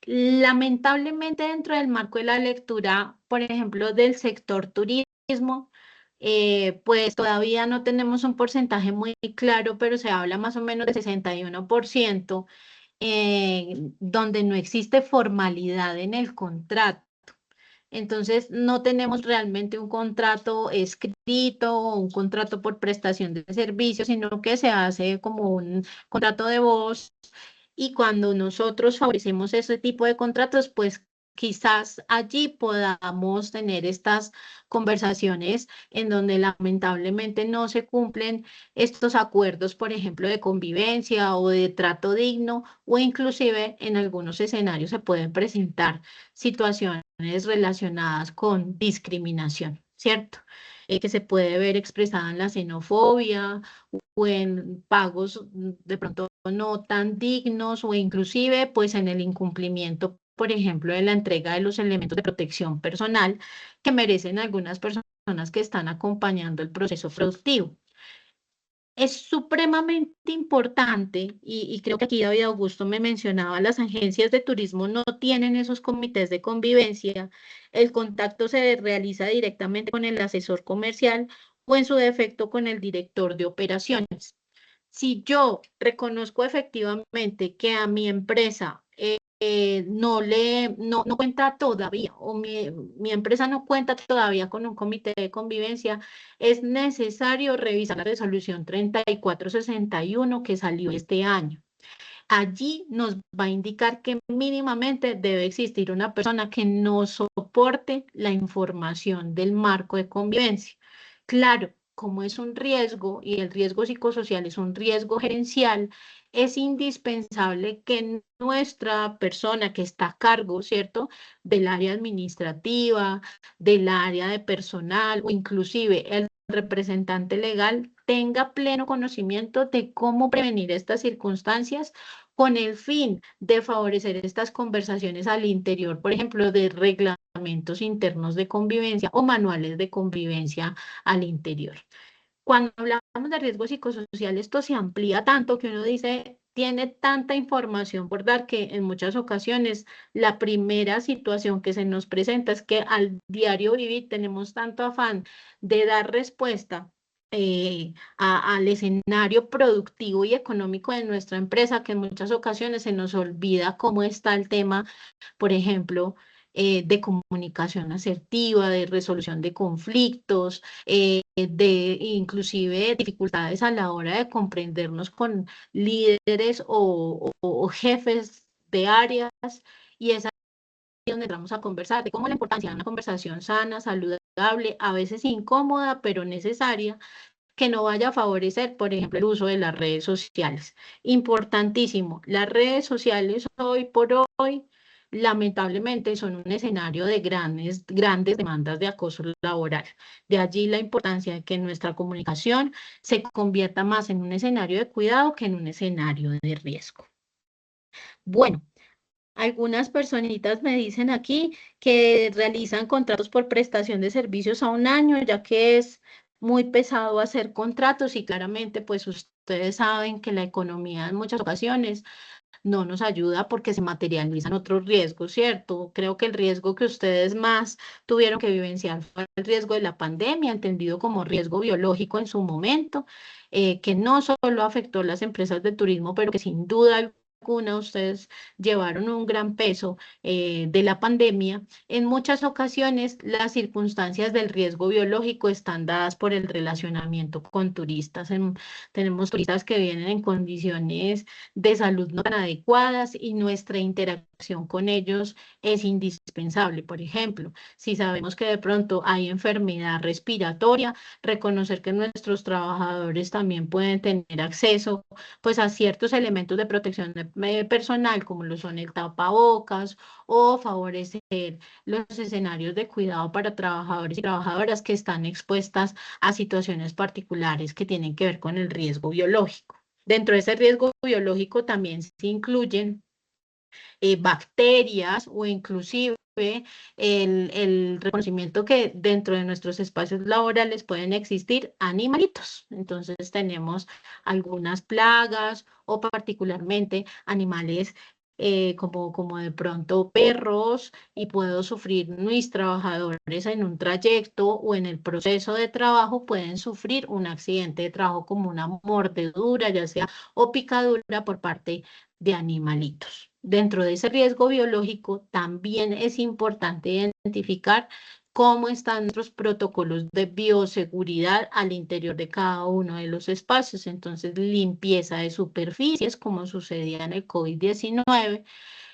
Lamentablemente, dentro del marco de la lectura, por ejemplo, del sector turismo, pues todavía no tenemos un porcentaje muy claro, pero se habla más o menos de 61%, donde no existe formalidad en el contrato. Entonces, no tenemos realmente un contrato escrito o un contrato por prestación de servicios, sino que se hace como un contrato de voz. Y cuando nosotros favorecemos ese tipo de contratos, pues quizás allí podamos tener estas conversaciones en donde lamentablemente no se cumplen estos acuerdos, por ejemplo, de convivencia o de trato digno, o inclusive en algunos escenarios se pueden presentar situaciones relacionadas con discriminación, ¿cierto? Que se puede ver expresada en la xenofobia o en pagos de pronto no tan dignos o inclusive pues en el incumplimiento, por ejemplo, de la entrega de los elementos de protección personal que merecen algunas personas que están acompañando el proceso productivo. Es supremamente importante, y creo que aquí David Augusto me mencionaba, las agencias de turismo no tienen esos comités de convivencia, el contacto se realiza directamente con el asesor comercial o en su defecto con el director de operaciones. Si yo reconozco efectivamente que a mi empresa no cuenta todavía, o mi empresa no cuenta todavía con un comité de convivencia, es necesario revisar la resolución 3461 que salió este año. Allí nos va a indicar que mínimamente debe existir una persona que nos soporte la información del marco de convivencia. Claro, como es un riesgo y el riesgo psicosocial es un riesgo gerencial, es indispensable que nuestra persona que está a cargo, ¿cierto?, del área administrativa, del área de personal o inclusive el representante legal tenga pleno conocimiento de cómo prevenir estas circunstancias con el fin de favorecer estas conversaciones al interior, por ejemplo, de reglamentos internos de convivencia o manuales de convivencia al interior. Cuando hablamos de riesgo psicosocial, esto se amplía tanto que uno dice, tiene tanta información por dar que en muchas ocasiones la primera situación que se nos presenta es que al diario vivir tenemos tanto afán de dar respuesta al escenario productivo y económico de nuestra empresa que en muchas ocasiones se nos olvida cómo está el tema, por ejemplo, de comunicación asertiva, de resolución de conflictos, de inclusive dificultades a la hora de comprendernos con líderes o jefes de áreas, y es ahí donde entramos a conversar de cómo la importancia de una conversación sana, saludable, a veces incómoda, pero necesaria, que no vaya a favorecer, por ejemplo, el uso de las redes sociales. Importantísimo, las redes sociales hoy por hoy lamentablemente son un escenario de grandes demandas de acoso laboral. De allí la importancia de que nuestra comunicación se convierta más en un escenario de cuidado que en un escenario de riesgo. Bueno, algunas personitas me dicen aquí que realizan contratos por prestación de servicios a un año, ya que es muy pesado hacer contratos y claramente pues ustedes saben que la economía en muchas ocasiones no nos ayuda porque se materializan otros riesgos, ¿cierto? Creo que el riesgo que ustedes más tuvieron que vivenciar fue el riesgo de la pandemia, entendido como riesgo biológico en su momento, que no solo afectó a las empresas de turismo, pero que sin duda vacuna, ustedes llevaron un gran peso de la pandemia. En muchas ocasiones las circunstancias del riesgo biológico están dadas por el relacionamiento con turistas. Tenemos turistas que vienen en condiciones de salud no tan adecuadas y nuestra interacción con ellos es indispensable. Por ejemplo, si sabemos que de pronto hay enfermedad respiratoria, reconocer que nuestros trabajadores también pueden tener acceso pues a ciertos elementos de protección personal como lo son el tapabocas o favorecer los escenarios de cuidado para trabajadores y trabajadoras que están expuestas a situaciones particulares que tienen que ver con el riesgo biológico. Dentro de ese riesgo biológico también se incluyen bacterias o inclusive el reconocimiento que dentro de nuestros espacios laborales pueden existir animalitos. Entonces tenemos algunas plagas o particularmente animales como de pronto perros, y puedo sufrir mis trabajadores en un trayecto o en el proceso de trabajo, pueden sufrir un accidente de trabajo como una mordedura, ya sea o picadura por parte de animalitos. Dentro de ese riesgo biológico también es importante identificar cómo están nuestros protocolos de bioseguridad al interior de cada uno de los espacios. Entonces, limpieza de superficies, como sucedía en el COVID-19,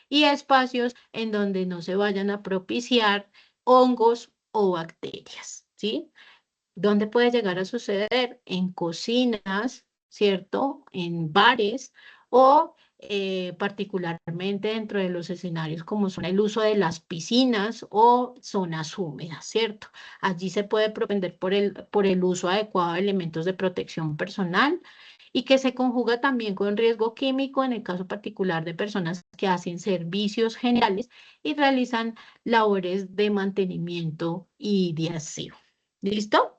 y espacios en donde no se vayan a propiciar hongos o bacterias, ¿sí? ¿Dónde puede llegar a suceder? En cocinas, ¿cierto? En bares o particularmente dentro de los escenarios como son el uso de las piscinas o zonas húmedas, ¿cierto? Allí se puede propender por el uso adecuado de elementos de protección personal y que se conjuga también con riesgo químico en el caso particular de personas que hacen servicios generales y realizan labores de mantenimiento y de aseo. ¿Listo?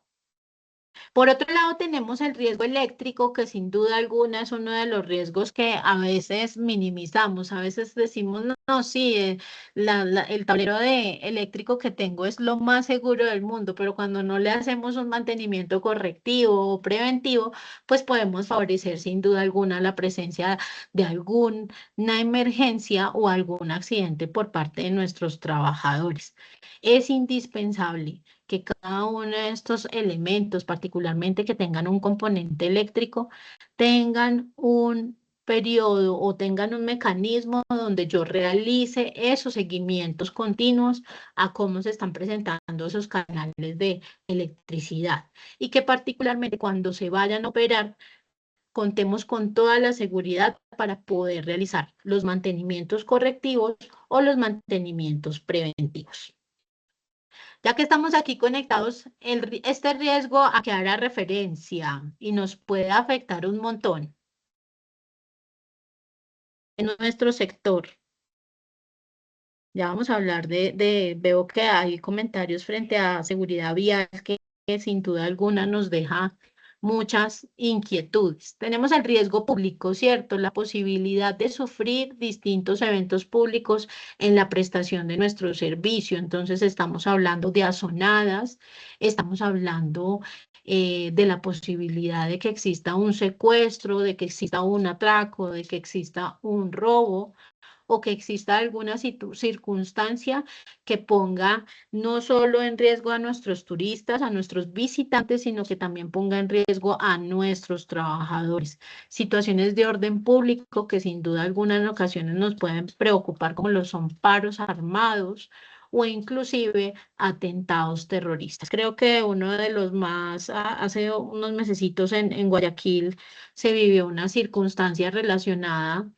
Por otro lado, tenemos el riesgo eléctrico, que sin duda alguna es uno de los riesgos que a veces minimizamos. A veces decimos, no, no, sí, el tablero eléctrico que tengo es lo más seguro del mundo, pero cuando no le hacemos un mantenimiento correctivo o preventivo, pues podemos favorecer sin duda alguna la presencia de alguna emergencia o algún accidente por parte de nuestros trabajadores. Es indispensable que cada uno de estos elementos, particularmente que tengan un componente eléctrico, tengan un periodo o tengan un mecanismo donde yo realice esos seguimientos continuos a cómo se están presentando esos canales de electricidad, y que particularmente cuando se vayan a operar contemos con toda la seguridad para poder realizar los mantenimientos correctivos o los mantenimientos preventivos. Ya que estamos aquí conectados, este riesgo a que hará referencia y nos puede afectar un montón en nuestro sector. Ya vamos a hablar veo que hay comentarios frente a seguridad vial que sin duda alguna nos deja muchas inquietudes. Tenemos el riesgo público, ¿cierto? La posibilidad de sufrir distintos eventos públicos en la prestación de nuestro servicio. Entonces estamos hablando de azonadas, estamos hablando de la posibilidad de que exista un secuestro, de que exista un atraco, de que exista un robo, o que exista alguna circunstancia que ponga no solo en riesgo a nuestros turistas, a nuestros visitantes, sino que también ponga en riesgo a nuestros trabajadores. Situaciones de orden público que sin duda alguna en ocasiones nos pueden preocupar, como lo son paros armados o inclusive atentados terroristas. Creo que uno de los más, hace unos mesecitos en Guayaquil se vivió una circunstancia relacionada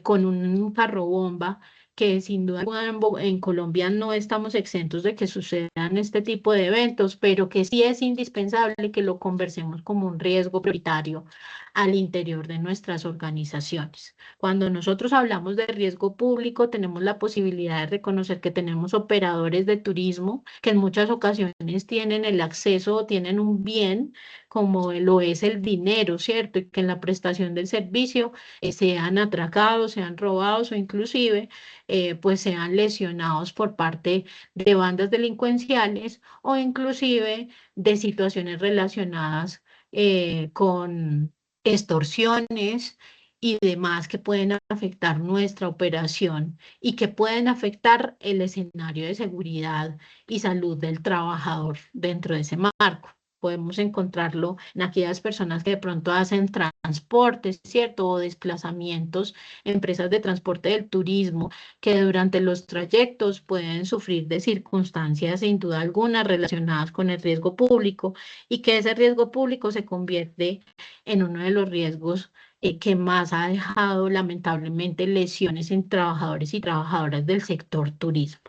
con un carro bomba, que sin duda en Colombia no estamos exentos de que sucedan este tipo de eventos, pero que sí es indispensable que lo conversemos como un riesgo prioritario al interior de nuestras organizaciones. Cuando nosotros hablamos de riesgo público, tenemos la posibilidad de reconocer que tenemos operadores de turismo que en muchas ocasiones tienen el acceso o tienen un bien como lo es el dinero, ¿cierto? Y que en la prestación del servicio sean atracados, sean robados o inclusive pues sean lesionados por parte de bandas delincuenciales o inclusive de situaciones relacionadas con extorsiones y demás que pueden afectar nuestra operación y que pueden afectar el escenario de seguridad y salud del trabajador dentro de ese marco. Podemos encontrarlo en aquellas personas que de pronto hacen transportes, ¿cierto? O desplazamientos, empresas de transporte del turismo, que durante los trayectos pueden sufrir de circunstancias sin duda alguna relacionadas con el riesgo público y que ese riesgo público se convierte en uno de los riesgos que más ha dejado lamentablemente lesiones en trabajadores y trabajadoras del sector turismo.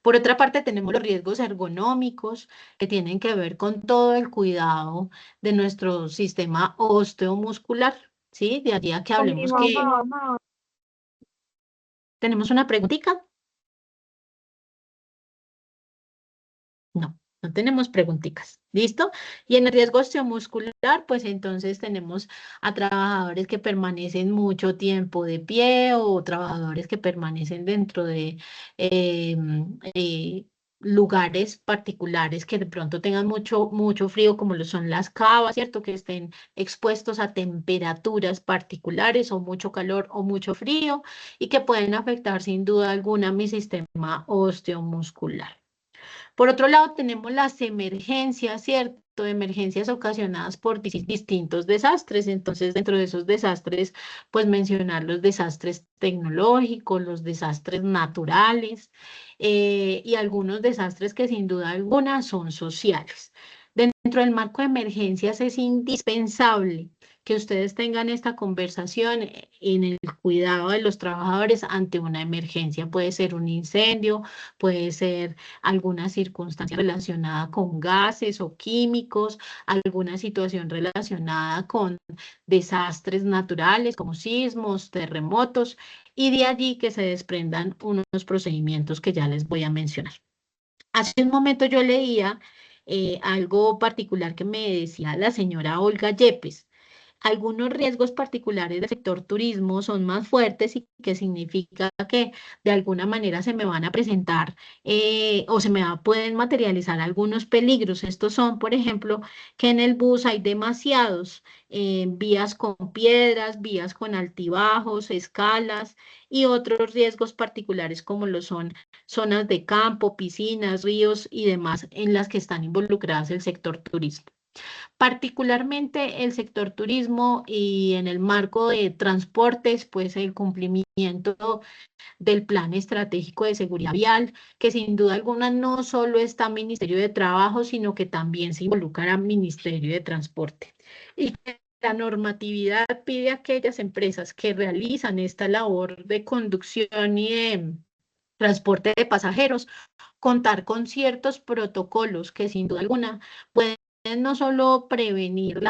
Por otra parte, tenemos los riesgos ergonómicos que tienen que ver con todo el cuidado de nuestro sistema osteomuscular, ¿sí? De allí a que hablemos que... ¿Tenemos una preguntita? No tenemos preguntitas. ¿Listo? Y en el riesgo osteomuscular, pues entonces tenemos a trabajadores que permanecen mucho tiempo de pie o trabajadores que permanecen dentro de lugares particulares que de pronto tengan mucho frío, como lo son las cavas, ¿cierto? Que estén expuestos a temperaturas particulares o mucho calor o mucho frío y que pueden afectar sin duda alguna mi sistema osteomuscular. Por otro lado, tenemos las emergencias, ¿cierto? Emergencias ocasionadas por distintos desastres. Entonces, dentro de esos desastres, pues mencionar los desastres tecnológicos, los desastres naturales y algunos desastres que sin duda alguna son sociales. Dentro del marco de emergencias es indispensable que ustedes tengan esta conversación en el cuidado de los trabajadores ante una emergencia. Puede ser un incendio, puede ser alguna circunstancia relacionada con gases o químicos, alguna situación relacionada con desastres naturales como sismos, terremotos, y de allí que se desprendan unos procedimientos que ya les voy a mencionar. Hace un momento yo leía algo particular que me decía la señora Olga Yepes. Algunos riesgos particulares del sector turismo son más fuertes y que significa que de alguna manera se me van a presentar o pueden materializar algunos peligros. Estos son, por ejemplo, que en el bus hay demasiados vías con piedras, vías con altibajos, escalas y otros riesgos particulares como lo son zonas de campo, piscinas, ríos y demás en las que están involucradas el sector turismo. Particularmente el sector turismo y en el marco de transportes, pues el cumplimiento del Plan Estratégico de Seguridad Vial, que sin duda alguna no solo está Ministerio de Trabajo, sino que también se involucra al Ministerio de Transporte. Y que la normatividad pide a aquellas empresas que realizan esta labor de conducción y de transporte de pasajeros, contar con ciertos protocolos que sin duda alguna pueden no solo prevenir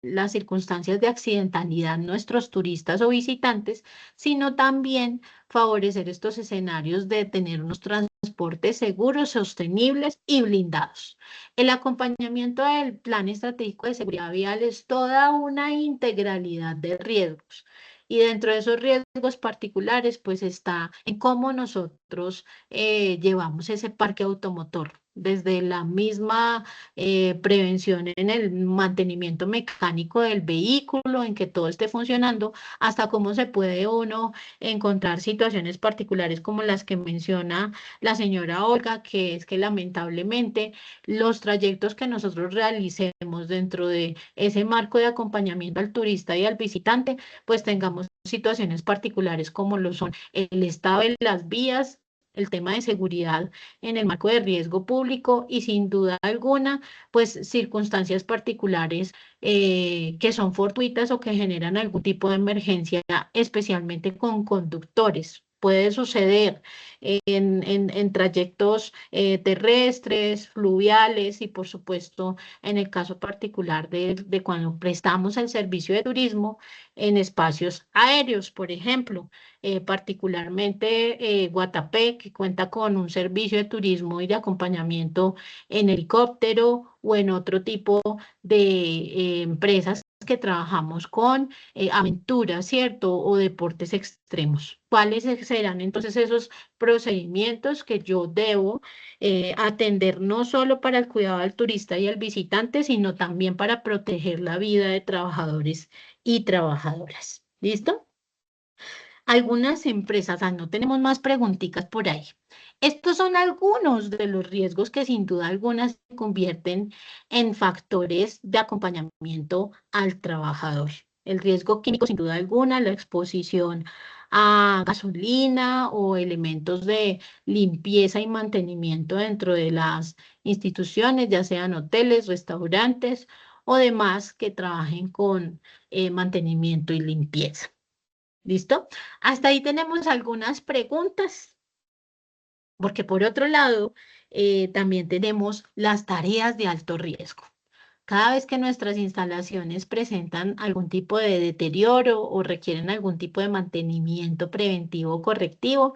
las circunstancias de accidentalidad en nuestros turistas o visitantes, sino también favorecer estos escenarios de tener unos transportes seguros, sostenibles y blindados. El acompañamiento del Plan Estratégico de Seguridad Vial es toda una integralidad de riesgos. Y dentro de esos riesgos particulares, pues está en cómo nosotros llevamos ese parque automotor, desde la misma prevención en el mantenimiento mecánico del vehículo, en que todo esté funcionando, hasta cómo se puede uno encontrar situaciones particulares como las que menciona la señora Olga, que es que lamentablemente los trayectos que nosotros realicemos dentro de ese marco de acompañamiento al turista y al visitante, pues tengamos situaciones particulares como lo son el estado de las vías, el tema de seguridad en el marco de riesgo público y sin duda alguna, pues circunstancias particulares que son fortuitas o que generan algún tipo de emergencia, especialmente con conductores. Puede suceder en trayectos terrestres, fluviales y por supuesto en el caso particular de cuando prestamos el servicio de turismo en espacios aéreos, por ejemplo. Particularmente Guatapé, que cuenta con un servicio de turismo y de acompañamiento en helicóptero o en otro tipo de empresas que trabajamos con aventuras, ¿cierto? O deportes extremos. ¿Cuáles serán entonces esos procedimientos que yo debo atender no solo para el cuidado del turista y el visitante, sino también para proteger la vida de trabajadores y trabajadoras? ¿Listo? Algunas empresas, no tenemos más preguntitas por ahí. Estos son algunos de los riesgos que sin duda alguna se convierten en factores de acompañamiento al trabajador. El riesgo químico sin duda alguna, la exposición a gasolina o elementos de limpieza y mantenimiento dentro de las instituciones, ya sean hoteles, restaurantes o demás que trabajen con mantenimiento y limpieza. ¿Listo? Hasta ahí tenemos algunas preguntas, porque por otro lado, también tenemos las tareas de alto riesgo. Cada vez que nuestras instalaciones presentan algún tipo de deterioro o requieren algún tipo de mantenimiento preventivo o correctivo,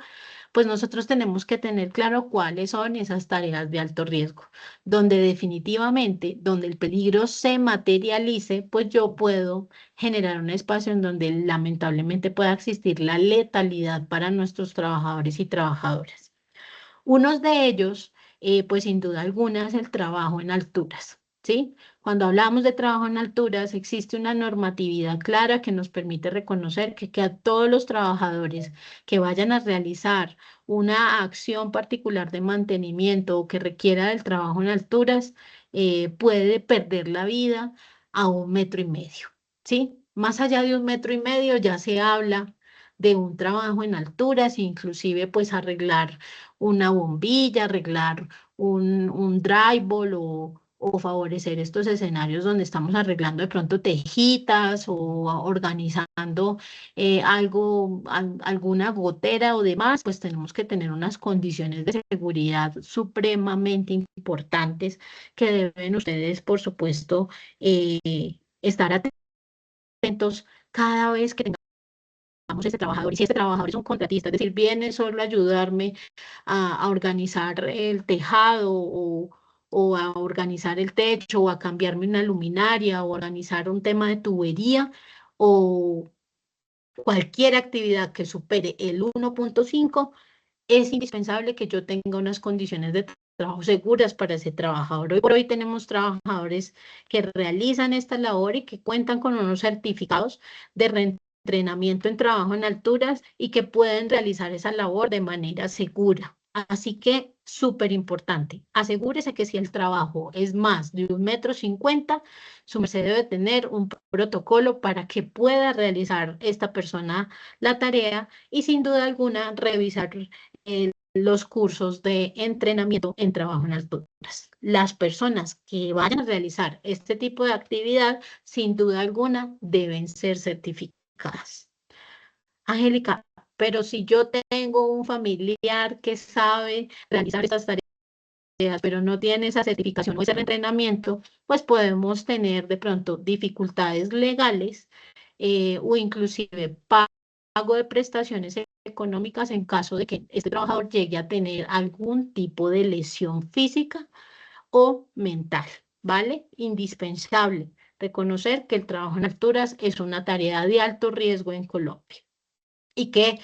pues nosotros tenemos que tener claro cuáles son esas tareas de alto riesgo, donde definitivamente, donde el peligro se materialice, pues yo puedo generar un espacio en donde lamentablemente pueda existir la letalidad para nuestros trabajadores y trabajadoras. Unos de ellos, pues sin duda alguna, es el trabajo en alturas, ¿sí? Cuando hablamos de trabajo en alturas, existe una normatividad clara que nos permite reconocer que a todos los trabajadores que vayan a realizar una acción particular de mantenimiento o que requiera del trabajo en alturas, puede perder la vida a 1,5 metros, ¿sí? Más allá de 1,5 metros ya se habla de un trabajo en alturas, inclusive pues arreglar una bombilla, arreglar un drywall o favorecer estos escenarios donde estamos arreglando de pronto tejitas o organizando alguna gotera o demás, pues tenemos que tener unas condiciones de seguridad supremamente importantes que deben ustedes, por supuesto, estar atentos cada vez que tengamos este trabajador. Y si este trabajador es un contratista, es decir, viene solo a ayudarme a organizar el tejado o a organizar el techo o a cambiarme una luminaria o organizar un tema de tubería o cualquier actividad que supere el 1,5, es indispensable que yo tenga unas condiciones de trabajo seguras para ese trabajador. Hoy por hoy tenemos trabajadores que realizan esta labor y que cuentan con unos certificados de reentrenamiento en trabajo en alturas y que pueden realizar esa labor de manera segura. Así que, súper importante, asegúrese que si el trabajo es más de 1,50 metros, su merced debe tener un protocolo para que pueda realizar esta persona la tarea y sin duda alguna revisar los cursos de entrenamiento en trabajo en alturas. Las personas que vayan a realizar este tipo de actividad, sin duda alguna, deben ser certificadas. Angélica, pero si yo tengo un familiar que sabe realizar estas tareas, pero no tiene esa certificación o ese entrenamiento, pues podemos tener de pronto dificultades legales o inclusive pago de prestaciones económicas en caso de que este trabajador llegue a tener algún tipo de lesión física o mental, ¿vale? Indispensable reconocer que el trabajo en alturas es una tarea de alto riesgo en Colombia y que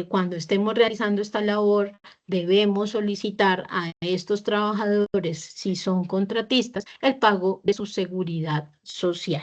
cuando estemos realizando esta labor debemos solicitar a estos trabajadores, si son contratistas, el pago de su seguridad social.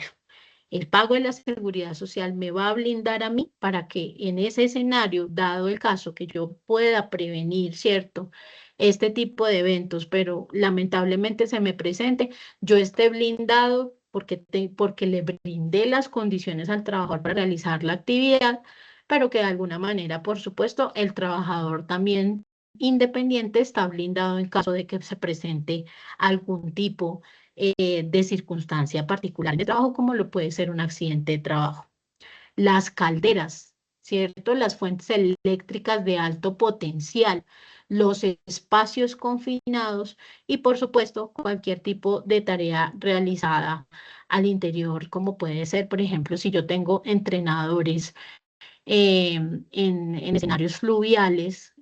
El pago de la seguridad social me va a blindar a mí para que en ese escenario, dado el caso que yo pueda prevenir, ¿cierto?, este tipo de eventos, pero lamentablemente se me presente, yo esté blindado porque le brindé las condiciones al trabajador para realizar la actividad, pero que de alguna manera, por supuesto, el trabajador también independiente está blindado en caso de que se presente algún tipo de circunstancia particular de trabajo, como lo puede ser un accidente de trabajo. Las calderas, ¿cierto? Las fuentes eléctricas de alto potencial, los espacios confinados y, por supuesto, cualquier tipo de tarea realizada al interior, como puede ser, por ejemplo, si yo tengo entrenadores en escenarios fluviales,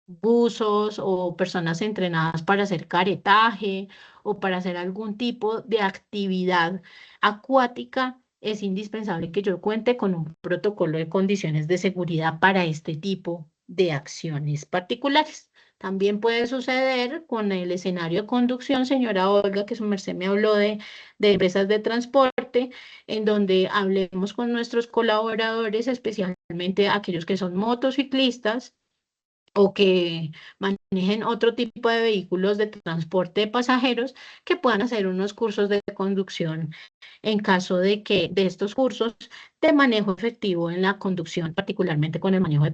buzos o personas entrenadas para hacer caretaje o para hacer algún tipo de actividad acuática, es indispensable que yo cuente con un protocolo de condiciones de seguridad para este tipo de acciones particulares. También puede suceder con el escenario de conducción, señora Olga, que su merced me habló de empresas de transporte, en donde hablemos con nuestros colaboradores, especialmente aquellos que son motociclistas o que manejen otro tipo de vehículos de transporte de pasajeros, que puedan hacer unos cursos de conducción en caso de que de estos cursos de manejo efectivo en la conducción, particularmente con el manejo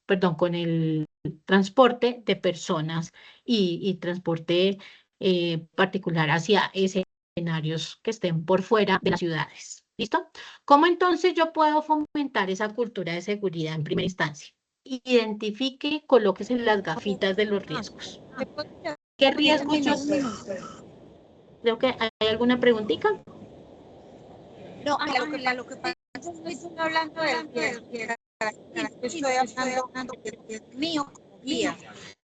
perdón, con el transporte de personas y transporte particular hacia escenarios que estén por fuera de las ciudades. ¿Listo? ¿Cómo entonces yo puedo fomentar esa cultura de seguridad en primera instancia? Identifique, colóquese las gafitas de los riesgos. ¿Qué riesgos yo sé? Creo que hay alguna preguntita. No, Ángela, lo que pasa es que estoy hablando del que estoy hablando del mío como guía.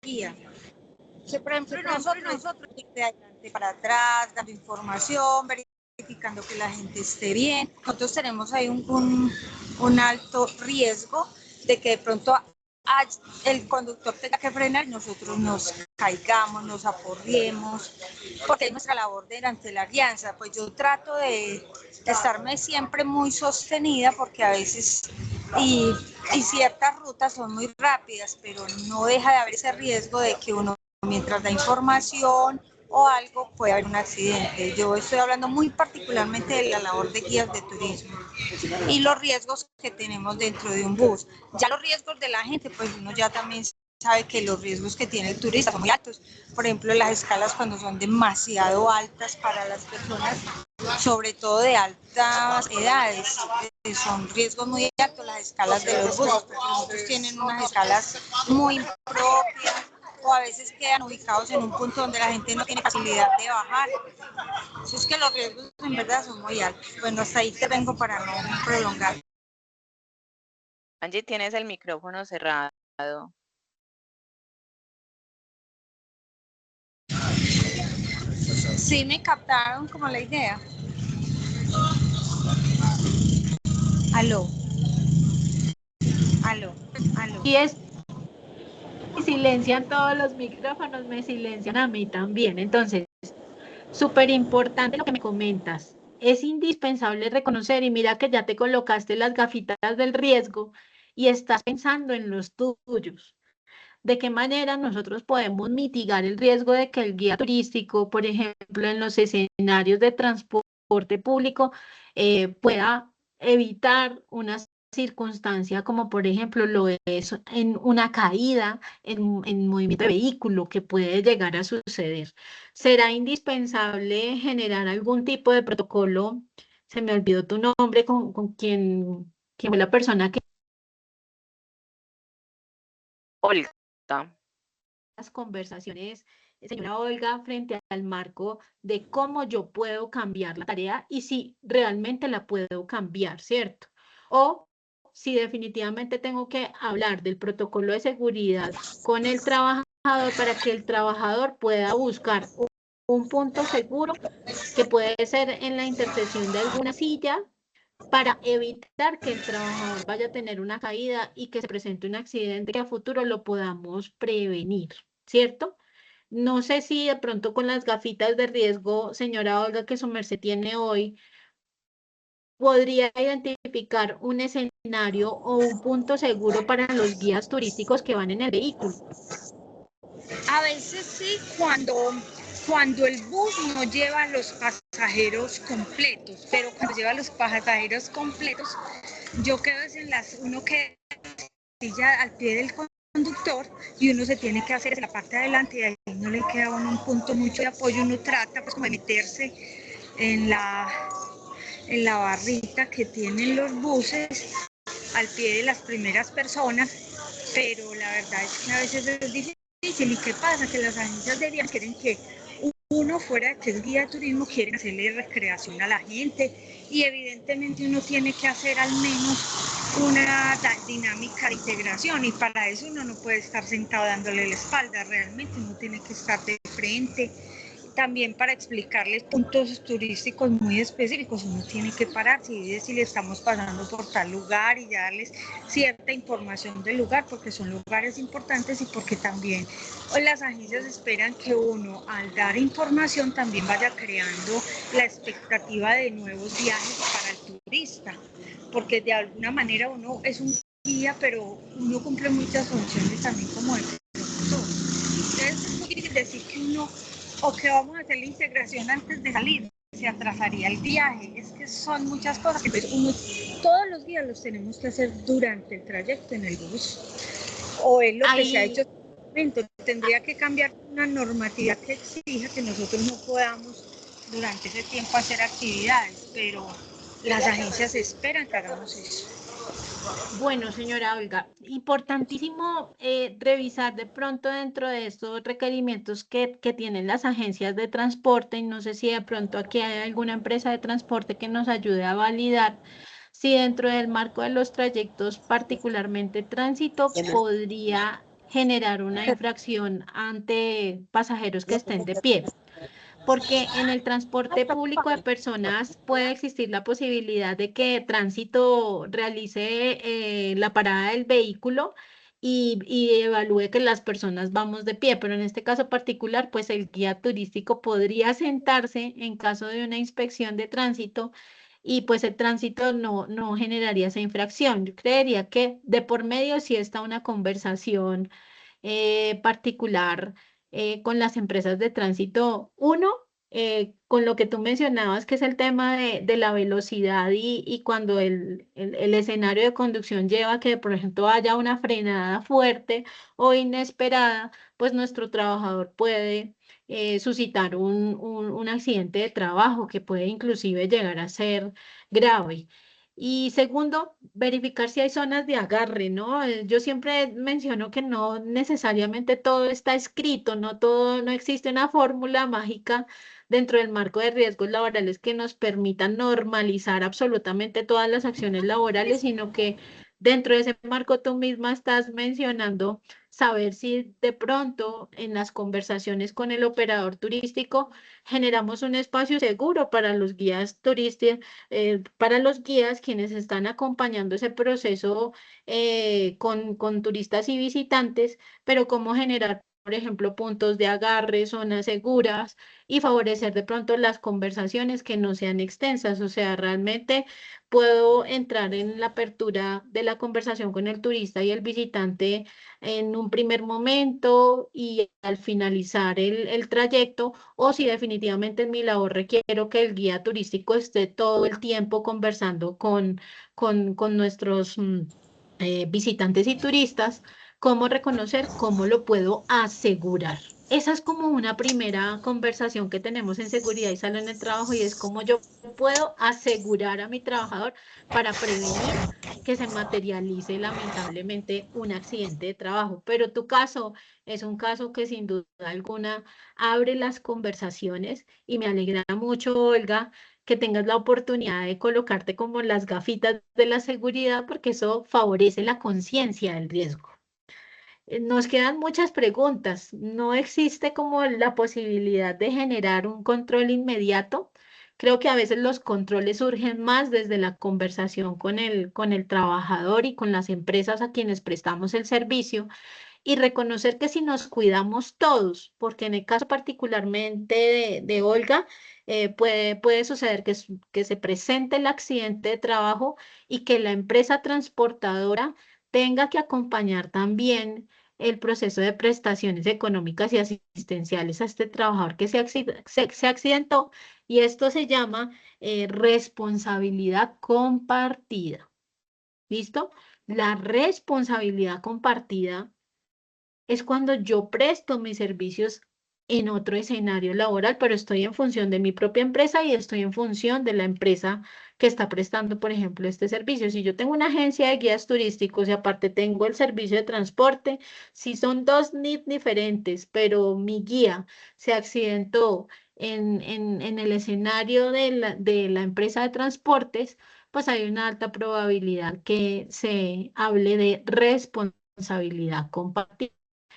Que, por ejemplo, nosotros de adelante para atrás, dando información, verificando que la gente esté bien. Nosotros tenemos ahí un alto riesgo de que de pronto el conductor tenga que frenar y nosotros nos caigamos, nos aporriemos, porque es nuestra labor delante de la guianza. Pues yo trato de estarme siempre muy sostenida, porque a veces y ciertas rutas son muy rápidas, pero no deja de haber ese riesgo de que uno, mientras da información o algo, puede haber un accidente. Yo estoy hablando muy particularmente de la labor de guías de turismo y los riesgos que tenemos dentro de un bus. Ya los riesgos de la gente, pues uno ya también sabe que los riesgos que tiene el turista son muy altos. Por ejemplo, las escalas cuando son demasiado altas para las personas, sobre todo de altas edades, son riesgos muy altos las escalas de los buses, porque nosotros tienen unas escalas muy propias, o a veces quedan ubicados en un punto donde la gente no tiene facilidad de bajar. Así es que los riesgos en verdad son muy altos. Bueno, hasta ahí te vengo para no prolongar. Angie, tienes el micrófono cerrado. Sí, me captaron como la idea. Aló. Y es silencian todos los micrófonos, me silencian a mí también. Entonces, súper importante lo que me comentas. Es indispensable reconocer, y mira que ya te colocaste las gafitas del riesgo y estás pensando en los tuyos. ¿De qué manera nosotros podemos mitigar el riesgo de que el guía turístico, por ejemplo, en los escenarios de transporte público, pueda evitar una circunstancia como por ejemplo lo es en una caída en movimiento de vehículo que puede llegar a suceder? ¿Será indispensable generar algún tipo de protocolo? Se me olvidó tu nombre, con quien fue la persona que Olga. las conversaciones, señora Olga, frente al marco de cómo yo puedo cambiar la tarea y si realmente la puedo cambiar, ¿cierto? O si definitivamente tengo que hablar del protocolo de seguridad con el trabajador para que el trabajador pueda buscar un punto seguro que puede ser en la intersección de alguna silla para evitar que el trabajador vaya a tener una caída y que se presente un accidente que a futuro lo podamos prevenir, ¿cierto? No sé si de pronto con las gafitas de riesgo, señora Olga, que su merced tiene hoy, podría identificar un escenario o un punto seguro para los guías turísticos que van en el vehículo. A veces sí, cuando el bus no lleva los pasajeros completos, pero cuando lleva los pasajeros completos, yo quedo uno queda ya al pie del conductor y uno se tiene que hacer en la parte de adelante y ahí no le queda a uno un punto mucho de apoyo, uno trata pues como de meterse en la barrita que tienen los buses al pie de las primeras personas, pero la verdad es que a veces es difícil. ¿Y qué pasa? Que las agencias de viajes quieren que uno, fuera de que es guía de turismo, quieren hacerle recreación a la gente y evidentemente uno tiene que hacer al menos una dinámica de integración, y para eso uno no puede estar sentado dándole la espalda, realmente uno tiene que estar de frente. También para explicarles puntos turísticos muy específicos, uno tiene que pararse y decir, estamos pasando por tal lugar, y ya darles cierta información del lugar, porque son lugares importantes y porque también las agencias esperan que uno, al dar información, también vaya creando la expectativa de nuevos viajes para el turista, porque de alguna manera uno es un guía, pero uno cumple muchas funciones también como el profesor. Entonces, eso quiere decir que uno, o que vamos a hacer la integración antes de salir, se atrasaría el viaje. Es que son muchas cosas que uno todos los días los tenemos que hacer durante el trayecto en el bus, o es lo que se ha hecho. Tendría que cambiar una normativa que exija que nosotros no podamos durante ese tiempo hacer actividades, pero las agencias esperan que hagamos eso. Bueno, señora Olga, importantísimo revisar de pronto dentro de estos requerimientos que tienen las agencias de transporte, y no sé si de pronto aquí hay alguna empresa de transporte que nos ayude a validar si dentro del marco de los trayectos, particularmente tránsito, podría generar una infracción ante pasajeros que estén de pie. Porque en el transporte público de personas puede existir la posibilidad de que tránsito realice la parada del vehículo y evalúe que las personas vamos de pie, pero en este caso particular, pues el guía turístico podría sentarse en caso de una inspección de tránsito, y pues el tránsito no generaría esa infracción. Yo creería que de por medio sí está una conversación particular con las empresas de tránsito. Uno, con lo que tú mencionabas, que es el tema de la velocidad, y cuando el escenario de conducción lleva a que, por ejemplo, haya una frenada fuerte o inesperada, pues nuestro trabajador puede suscitar un accidente de trabajo que puede inclusive llegar a ser grave. Y segundo, verificar si hay zonas de agarre, ¿no? Yo siempre menciono que no necesariamente todo está escrito, no todo, no existe una fórmula mágica dentro del marco de riesgos laborales que nos permitan normalizar absolutamente todas las acciones laborales, sino que dentro de ese marco tú misma estás mencionando saber si de pronto en las conversaciones con el operador turístico generamos un espacio seguro para los guías turísticos, para los guías quienes están acompañando ese proceso con turistas y visitantes, pero cómo generar, por ejemplo, puntos de agarre, zonas seguras, y favorecer de pronto las conversaciones que no sean extensas. O sea, realmente puedo entrar en la apertura de la conversación con el turista y el visitante en un primer momento, y al finalizar el trayecto, o si definitivamente en mi labor requiero que el guía turístico esté todo el tiempo conversando con nuestros visitantes y turistas, cómo reconocer, cómo lo puedo asegurar. Esa es como una primera conversación que tenemos en seguridad y salud en el trabajo, y es cómo yo puedo asegurar a mi trabajador para prevenir que se materialice lamentablemente un accidente de trabajo. Pero tu caso es un caso que sin duda alguna abre las conversaciones, y me alegra mucho, Olga, que tengas la oportunidad de colocarte como las gafitas de la seguridad, porque eso favorece la conciencia del riesgo. Nos quedan muchas preguntas. ¿No existe como la posibilidad de generar un control inmediato? Creo que a veces los controles surgen más desde la conversación con el trabajador y con las empresas a quienes prestamos el servicio, y reconocer que si nos cuidamos todos, porque en el caso particularmente de Olga, puede suceder que se presente el accidente de trabajo y que la empresa transportadora tenga que acompañar también el proceso de prestaciones económicas y asistenciales a este trabajador que se accidentó, y esto se llama responsabilidad compartida. ¿Listo? La responsabilidad compartida es cuando yo presto mis servicios en otro escenario laboral, pero estoy en función de mi propia empresa y estoy en función de la empresa que está prestando, por ejemplo, este servicio. Si yo tengo una agencia de guías turísticos y aparte tengo el servicio de transporte, si son dos NIT diferentes, pero mi guía se accidentó en el escenario de la empresa de transportes, pues hay una alta probabilidad que se hable de responsabilidad compartida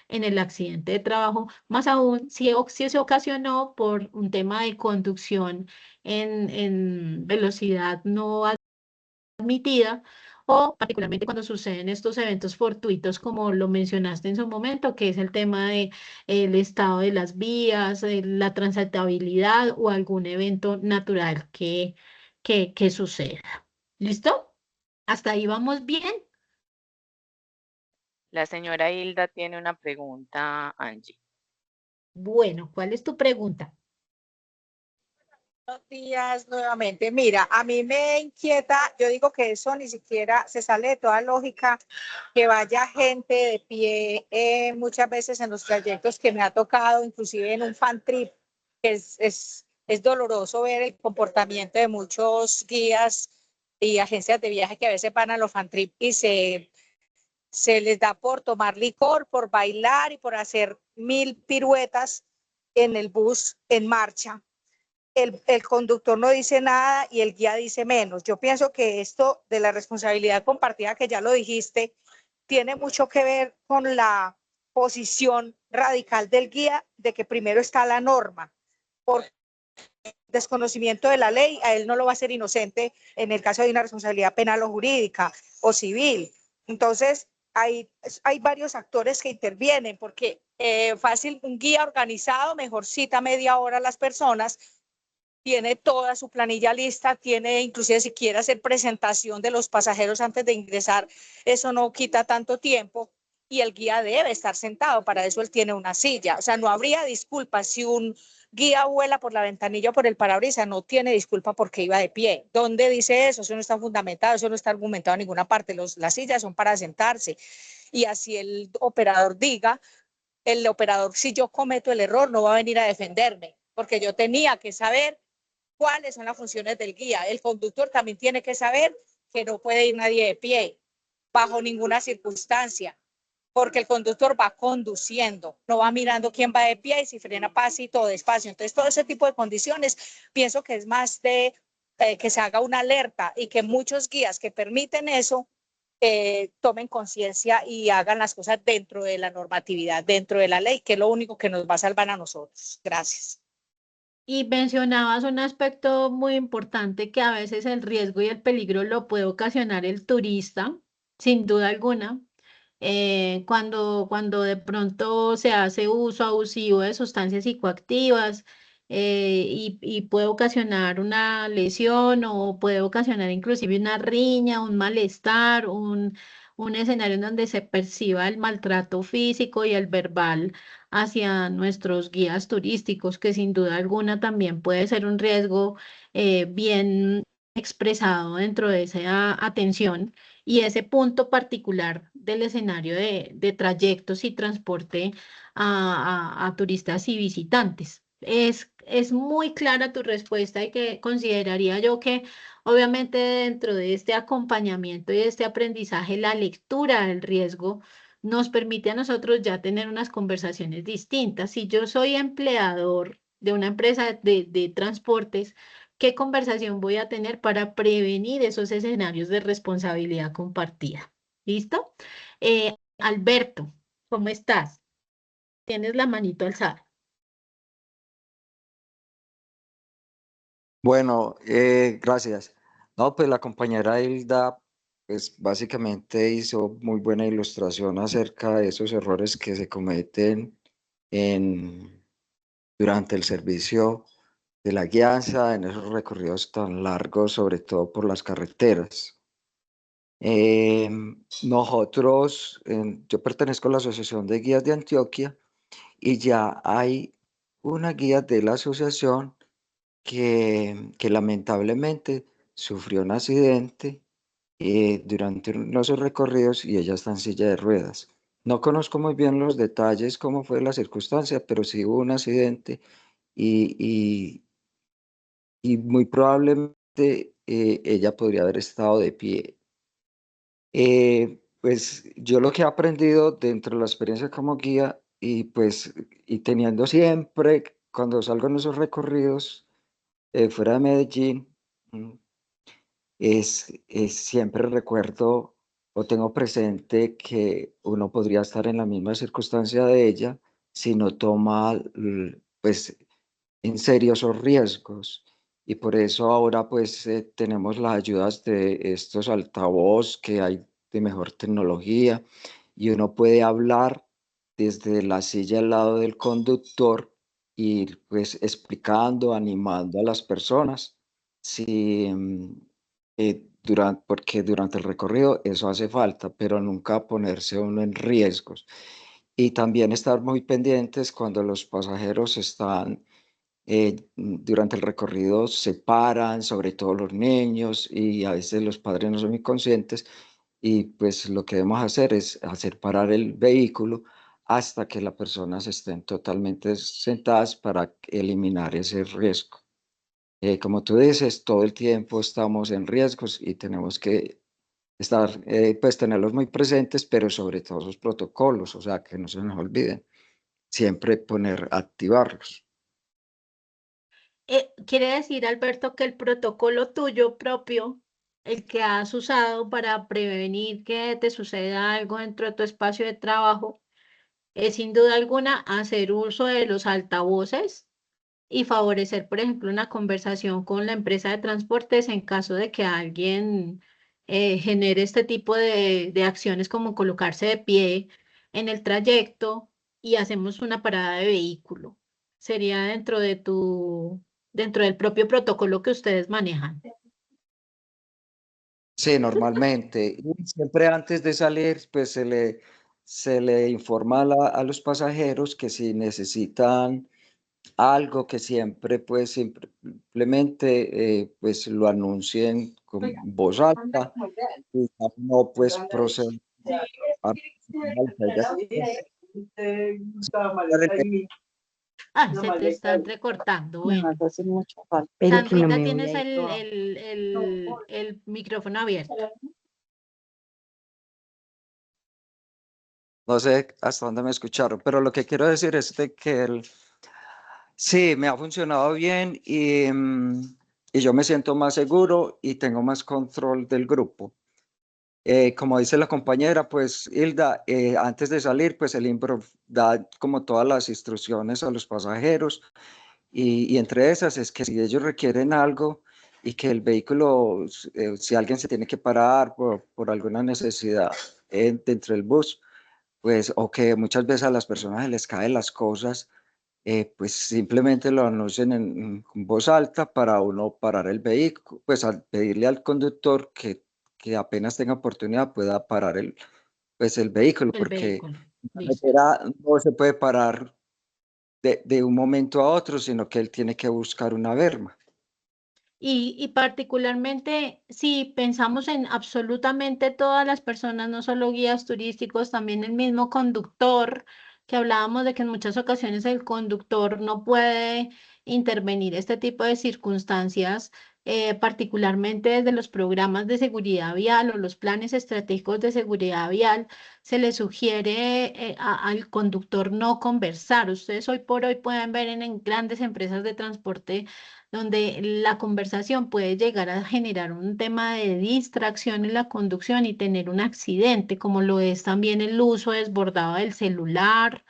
en el accidente de trabajo, más aún si se ocasionó por un tema de conducción en velocidad no admitida, o particularmente cuando suceden estos eventos fortuitos, como lo mencionaste en su momento, que es el tema de el estado de las vías, la transitabilidad o algún evento natural que suceda. ¿Listo? ¿Hasta ahí vamos bien? La señora Hilda tiene una pregunta, Angie. Bueno, ¿cuál es tu pregunta? Buenos días nuevamente. Mira, a mí me inquieta, yo digo que eso ni siquiera se sale de toda lógica, que vaya gente de pie muchas veces en los trayectos que me ha tocado, inclusive en un fan trip, que es doloroso ver el comportamiento de muchos guías y agencias de viaje que a veces van a los fan trip y se les da por tomar licor, por bailar y por hacer 1000 piruetas en el bus en marcha. El conductor no dice nada y el guía dice menos. Yo pienso que esto de la responsabilidad compartida, que ya lo dijiste, tiene mucho que ver con la posición radical del guía de que primero está la norma. Por desconocimiento de la ley, a él no lo va a hacer inocente en el caso de una responsabilidad penal o jurídica o civil. Entonces, hay varios actores que intervienen porque fácil, un guía organizado mejor cita media hora a las personas, tiene toda su planilla lista, tiene inclusive si quiere hacer presentación de los pasajeros antes de ingresar, eso no quita tanto tiempo y el guía debe estar sentado, para eso él tiene una silla, o sea, no habría disculpa si un guía vuela por la ventanilla o por el parabrisas, no tiene disculpa porque iba de pie. ¿Dónde dice eso? Eso no está fundamentado, eso no está argumentado en ninguna parte, las sillas son para sentarse y así el operador diga, el operador, si yo cometo el error, no va a venir a defenderme, porque yo tenía que saber cuáles son las funciones del guía. El conductor también tiene que saber que no puede ir nadie de pie, bajo ninguna circunstancia, porque el conductor va conduciendo, no va mirando quién va de pie y si frena pasito despacio. Entonces, todo ese tipo de condiciones, pienso que es más de que se haga una alerta y que muchos guías que permiten eso tomen conciencia y hagan las cosas dentro de la normatividad, dentro de la ley, que es lo único que nos va a salvar a nosotros. Gracias. Y mencionabas un aspecto muy importante, que a veces el riesgo y el peligro lo puede ocasionar el turista, sin duda alguna, cuando de pronto se hace uso abusivo de sustancias psicoactivas, y puede ocasionar una lesión o puede ocasionar inclusive una riña, un malestar, un escenario en donde se perciba el maltrato físico y el verbal hacia nuestros guías turísticos, que sin duda alguna también puede ser un riesgo bien expresado dentro de esa atención y ese punto particular del escenario de trayectos y transporte a turistas y visitantes. Es muy clara tu respuesta y que consideraría yo que obviamente dentro de este acompañamiento y de este aprendizaje, la lectura del riesgo nos permite a nosotros ya tener unas conversaciones distintas. Si yo soy empleador de una empresa de transportes, ¿qué conversación voy a tener para prevenir esos escenarios de responsabilidad compartida? ¿Listo? Alberto, ¿cómo estás? Tienes la manito alzada. Bueno, gracias. No, pues la compañera Hilda, pues básicamente hizo muy buena ilustración acerca de esos errores que se cometen durante el servicio de la guianza, en esos recorridos tan largos, sobre todo por las carreteras. Yo pertenezco a la Asociación de Guías de Antioquia y ya hay una guía de la asociación que lamentablemente sufrió un accidente durante uno de esos recorridos y ella está en silla de ruedas. No conozco muy bien los detalles, cómo fue la circunstancia, pero sí hubo un accidente y muy probablemente ella podría haber estado de pie. Pues yo lo que he aprendido dentro de la experiencia como guía y teniendo siempre, cuando salgo en esos recorridos fuera de Medellín, siempre recuerdo o tengo presente que uno podría estar en la misma circunstancia de ella si no toma pues en serio esos riesgos. Y por eso ahora pues tenemos las ayudas de estos altavoz que hay de mejor tecnología y uno puede hablar desde la silla al lado del conductor y pues explicando, animando a las personas. Sí, porque durante el recorrido eso hace falta, pero nunca ponerse uno en riesgos. Y también estar muy pendientes cuando los pasajeros están durante el recorrido, se paran, sobre todo los niños, y a veces los padres no son muy conscientes, y pues lo que debemos hacer es hacer parar el vehículo hasta que las personas estén totalmente sentadas para eliminar ese riesgo. Como tú dices, todo el tiempo estamos en riesgos y tenemos que estar, pues tenerlos muy presentes, pero sobre todo esos protocolos, o sea, que no se nos olviden, siempre activarlos. Quiere decir, Alberto, que el protocolo tuyo propio, el que has usado para prevenir que te suceda algo dentro de tu espacio de trabajo, es sin duda alguna hacer uso de los altavoces y favorecer, por ejemplo, una conversación con la empresa de transportes en caso de que alguien genere este tipo de acciones como colocarse de pie en el trayecto y hacemos una parada de vehículo. Sería dentro del propio protocolo que ustedes manejan. Sí, normalmente. Y siempre antes de salir, pues se le informa a los pasajeros que si necesitan algo, que siempre pues simplemente pues lo anuncien con voz alta y no pues proceder a Ah, se te está entrecortando. Bueno, hace mucha falta, pero que no Sandrita, me voy tienes a ir toda. el micrófono abierto. No sé hasta dónde me escucharon, pero lo que quiero decir es de que sí, me ha funcionado bien y yo me siento más seguro y tengo más control del grupo. Como dice la compañera, pues Hilda, antes de salir, pues el Improv da como todas las instrucciones a los pasajeros y entre esas es que si ellos requieren algo y que el vehículo, si alguien se tiene que parar por alguna necesidad dentro del bus, pues o que muchas veces a las personas se les caen las cosas, pues simplemente lo anuncien en voz alta para uno parar el vehículo, pues al pedirle al conductor que apenas tenga oportunidad pueda parar pues el vehículo, El porque vehículo. la Listo. carretera no se puede parar de un momento a otro, sino que él tiene que buscar una berma. Y particularmente si pensamos en absolutamente todas las personas, no solo guías turísticos, también el mismo conductor, que hablábamos de que en muchas ocasiones el conductor no puede intervenir este tipo de circunstancias, particularmente desde los programas de seguridad vial o los planes estratégicos de seguridad vial, se le sugiere al conductor no conversar. Ustedes hoy por hoy pueden ver en grandes empresas de transporte donde la conversación puede llegar a generar un tema de distracción en la conducción y tener un accidente, como lo es también el uso desbordado del celular,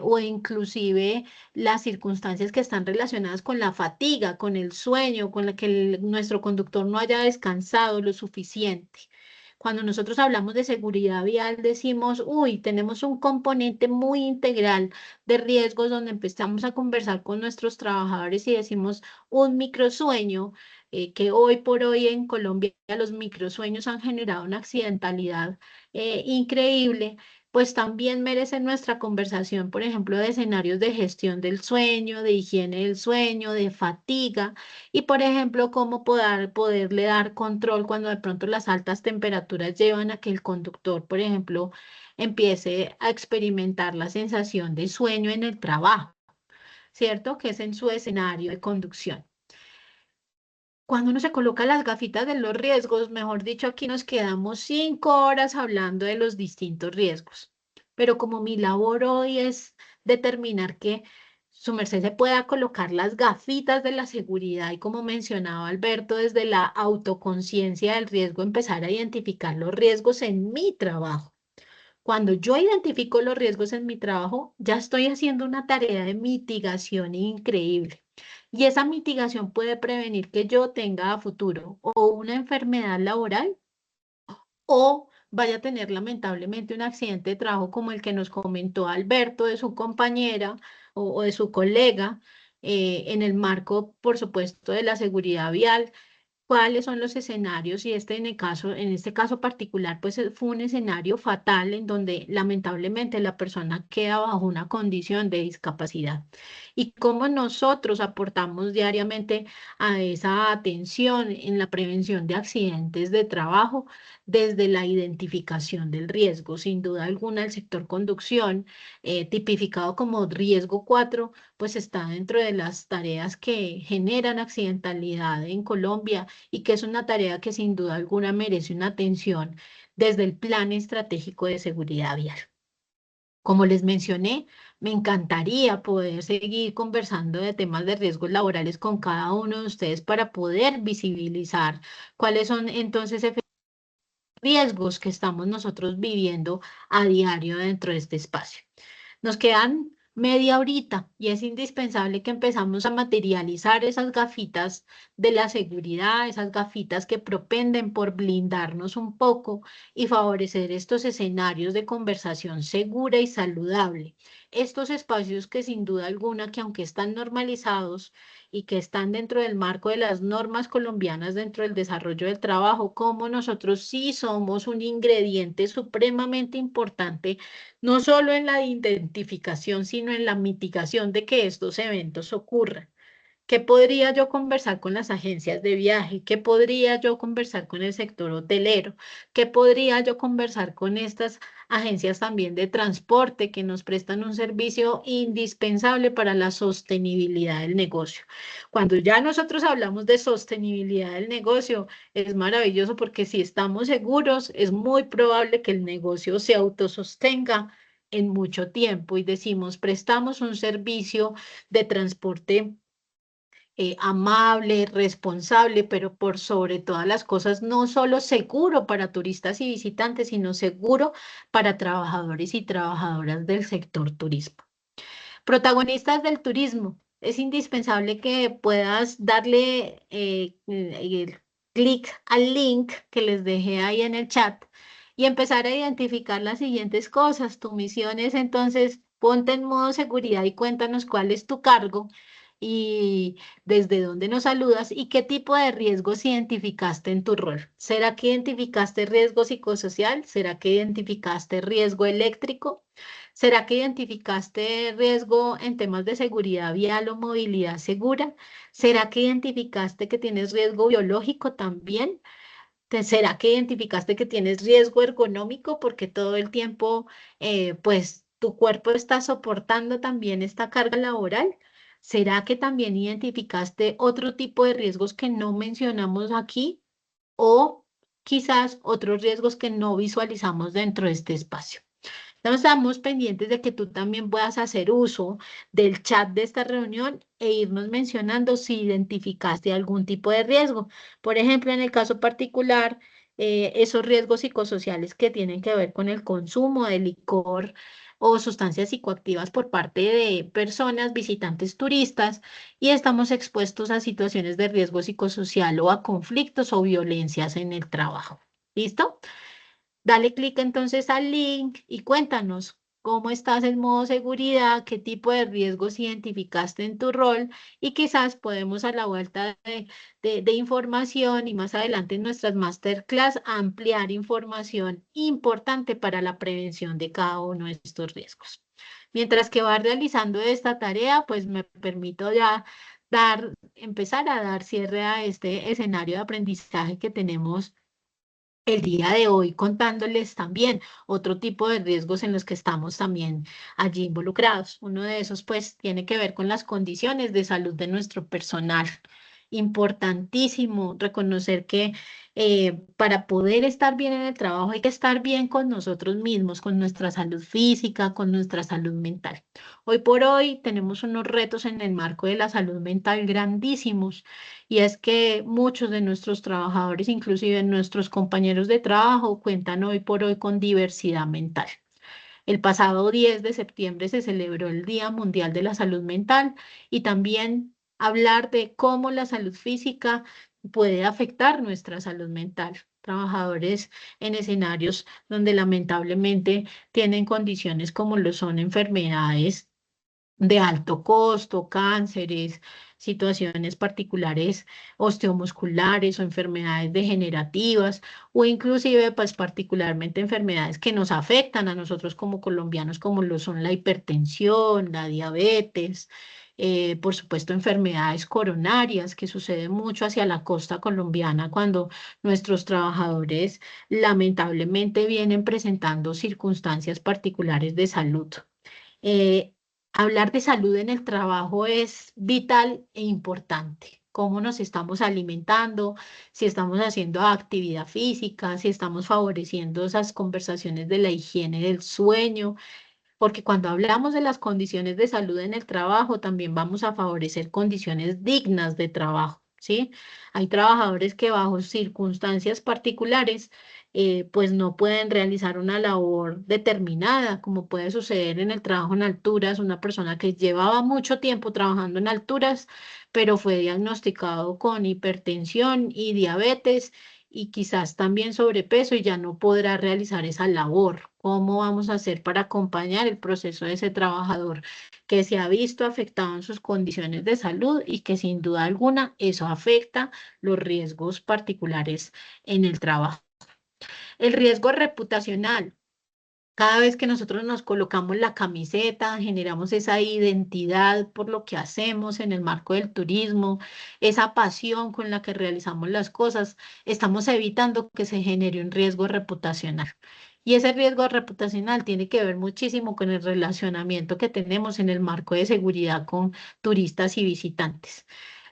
o inclusive las circunstancias que están relacionadas con la fatiga, con el sueño, con la que nuestro conductor no haya descansado lo suficiente. Cuando nosotros hablamos de seguridad vial, decimos, uy, tenemos un componente muy integral de riesgos donde empezamos a conversar con nuestros trabajadores y decimos un microsueño, que hoy por hoy en Colombia los microsueños han generado una accidentalidad increíble, pues también merece nuestra conversación, por ejemplo, de escenarios de gestión del sueño, de higiene del sueño, de fatiga y, por ejemplo, cómo poderle dar control cuando de pronto las altas temperaturas llevan a que el conductor, por ejemplo, empiece a experimentar la sensación de sueño en el trabajo, ¿cierto? Que es en su escenario de conducción. Cuando uno se coloca las gafitas de los riesgos, mejor dicho, aquí nos quedamos 5 horas hablando de los distintos riesgos. Pero como mi labor hoy es determinar que su merced se pueda colocar las gafitas de la seguridad y, como mencionaba Alberto, desde la autoconciencia del riesgo, empezar a identificar los riesgos en mi trabajo. Cuando yo identifico los riesgos en mi trabajo, ya estoy haciendo una tarea de mitigación increíble. Y esa mitigación puede prevenir que yo tenga a futuro o una enfermedad laboral o vaya a tener lamentablemente un accidente de trabajo como el que nos comentó Alberto de su compañera o de su colega, en el marco, por supuesto, de la seguridad vial. ¿Cuáles son los escenarios? Y en este caso particular, pues fue un escenario fatal en donde lamentablemente la persona queda bajo una condición de discapacidad. Y cómo nosotros aportamos diariamente a esa atención en la prevención de accidentes de trabajo desde la identificación del riesgo. Sin duda alguna, el sector conducción, tipificado como riesgo 4, pues está dentro de las tareas que generan accidentalidad en Colombia y que es una tarea que sin duda alguna merece una atención desde el Plan Estratégico de Seguridad Vial. Como les mencioné, me encantaría poder seguir conversando de temas de riesgos laborales con cada uno de ustedes para poder visibilizar cuáles son entonces riesgos que estamos nosotros viviendo a diario dentro de este espacio. Nos quedan media horita y es indispensable que empezamos a materializar esas gafitas de la seguridad, esas gafitas que propenden por blindarnos un poco y favorecer estos escenarios de conversación segura y saludable. Estos espacios que sin duda alguna, que aunque están normalizados y que están dentro del marco de las normas colombianas dentro del desarrollo del trabajo, como nosotros sí somos un ingrediente supremamente importante, no solo en la identificación, sino en la mitigación de que estos eventos ocurran. ¿Qué podría yo conversar con las agencias de viaje? ¿Qué podría yo conversar con el sector hotelero? ¿Qué podría yo conversar con estas agencias también de transporte que nos prestan un servicio indispensable para la sostenibilidad del negocio? Cuando ya nosotros hablamos de sostenibilidad del negocio, es maravilloso porque si estamos seguros, es muy probable que el negocio se autosostenga en mucho tiempo y decimos, prestamos un servicio de transporte amable, responsable, pero por sobre todas las cosas, no solo seguro para turistas y visitantes, sino seguro para trabajadores y trabajadoras del sector turismo. Protagonistas del turismo. Es indispensable que puedas darle clic al link que les dejé ahí en el chat y empezar a identificar las siguientes cosas. Tu misión es entonces, ponte en modo seguridad y cuéntanos cuál es tu cargo y desde dónde nos saludas y qué tipo de riesgos identificaste en tu rol. ¿Será que identificaste riesgo psicosocial? ¿Será que identificaste riesgo eléctrico? ¿Será que identificaste riesgo en temas de seguridad vial o movilidad segura? ¿Será que identificaste que tienes riesgo biológico también? ¿Será que identificaste que tienes riesgo ergonómico porque todo el tiempo, pues, tu cuerpo está soportando también esta carga laboral? ¿Será que también identificaste otro tipo de riesgos que no mencionamos aquí o quizás otros riesgos que no visualizamos dentro de este espacio? Estamos pendientes de que tú también puedas hacer uso del chat de esta reunión e irnos mencionando si identificaste algún tipo de riesgo. Por ejemplo, en el caso particular, esos riesgos psicosociales que tienen que ver con el consumo de licor o sustancias psicoactivas por parte de personas, visitantes turistas, y estamos expuestos a situaciones de riesgo psicosocial o a conflictos o violencias en el trabajo. ¿Listo? Dale clic entonces al link y cuéntanos cómo estás en modo seguridad, qué tipo de riesgos identificaste en tu rol y quizás podemos a la vuelta de información y más adelante en nuestras masterclass ampliar información importante para la prevención de cada uno de estos riesgos. Mientras que va realizando esta tarea, pues me permito ya empezar a dar cierre a este escenario de aprendizaje que tenemos el día de hoy, contándoles también otro tipo de riesgos en los que estamos también allí involucrados. Uno de esos, pues, tiene que ver con las condiciones de salud de nuestro personal importantísimo reconocer que para poder estar bien en el trabajo hay que estar bien con nosotros mismos, con nuestra salud física, con nuestra salud mental. Hoy por hoy tenemos unos retos en el marco de la salud mental grandísimos, y es que muchos de nuestros trabajadores, inclusive nuestros compañeros de trabajo, cuentan hoy por hoy con diversidad mental. El pasado 10 de septiembre se celebró el Día Mundial de la Salud Mental, y también hablar de cómo la salud física puede afectar nuestra salud mental. Trabajadores en escenarios donde lamentablemente tienen condiciones como lo son enfermedades de alto costo, cánceres, situaciones particulares osteomusculares o enfermedades degenerativas, o inclusive pues particularmente enfermedades que nos afectan a nosotros como colombianos, como lo son la hipertensión, la diabetes, por supuesto enfermedades coronarias, que sucede mucho hacia la costa colombiana cuando nuestros trabajadores lamentablemente vienen presentando circunstancias particulares de salud. Eh, Hablar de salud en el trabajo es vital e importante. Cómo nos estamos alimentando, si estamos haciendo actividad física, si estamos favoreciendo esas conversaciones de la higiene del sueño, porque cuando hablamos de las condiciones de salud en el trabajo, también vamos a favorecer condiciones dignas de trabajo, ¿sí? Hay trabajadores que bajo circunstancias particulares, pues no pueden realizar una labor determinada, como puede suceder en el trabajo en alturas, una persona que llevaba mucho tiempo trabajando en alturas, pero fue diagnosticado con hipertensión y diabetes, y quizás también sobrepeso, y ya no podrá realizar esa labor. ¿Cómo vamos a hacer para acompañar el proceso de ese trabajador que se ha visto afectado en sus condiciones de salud, y que sin duda alguna eso afecta los riesgos particulares en el trabajo? El riesgo reputacional. Cada vez que nosotros nos colocamos la camiseta, generamos esa identidad por lo que hacemos en el marco del turismo, esa pasión con la que realizamos las cosas, estamos evitando que se genere un riesgo reputacional. Y ese riesgo reputacional tiene que ver muchísimo con el relacionamiento que tenemos en el marco de seguridad con turistas y visitantes.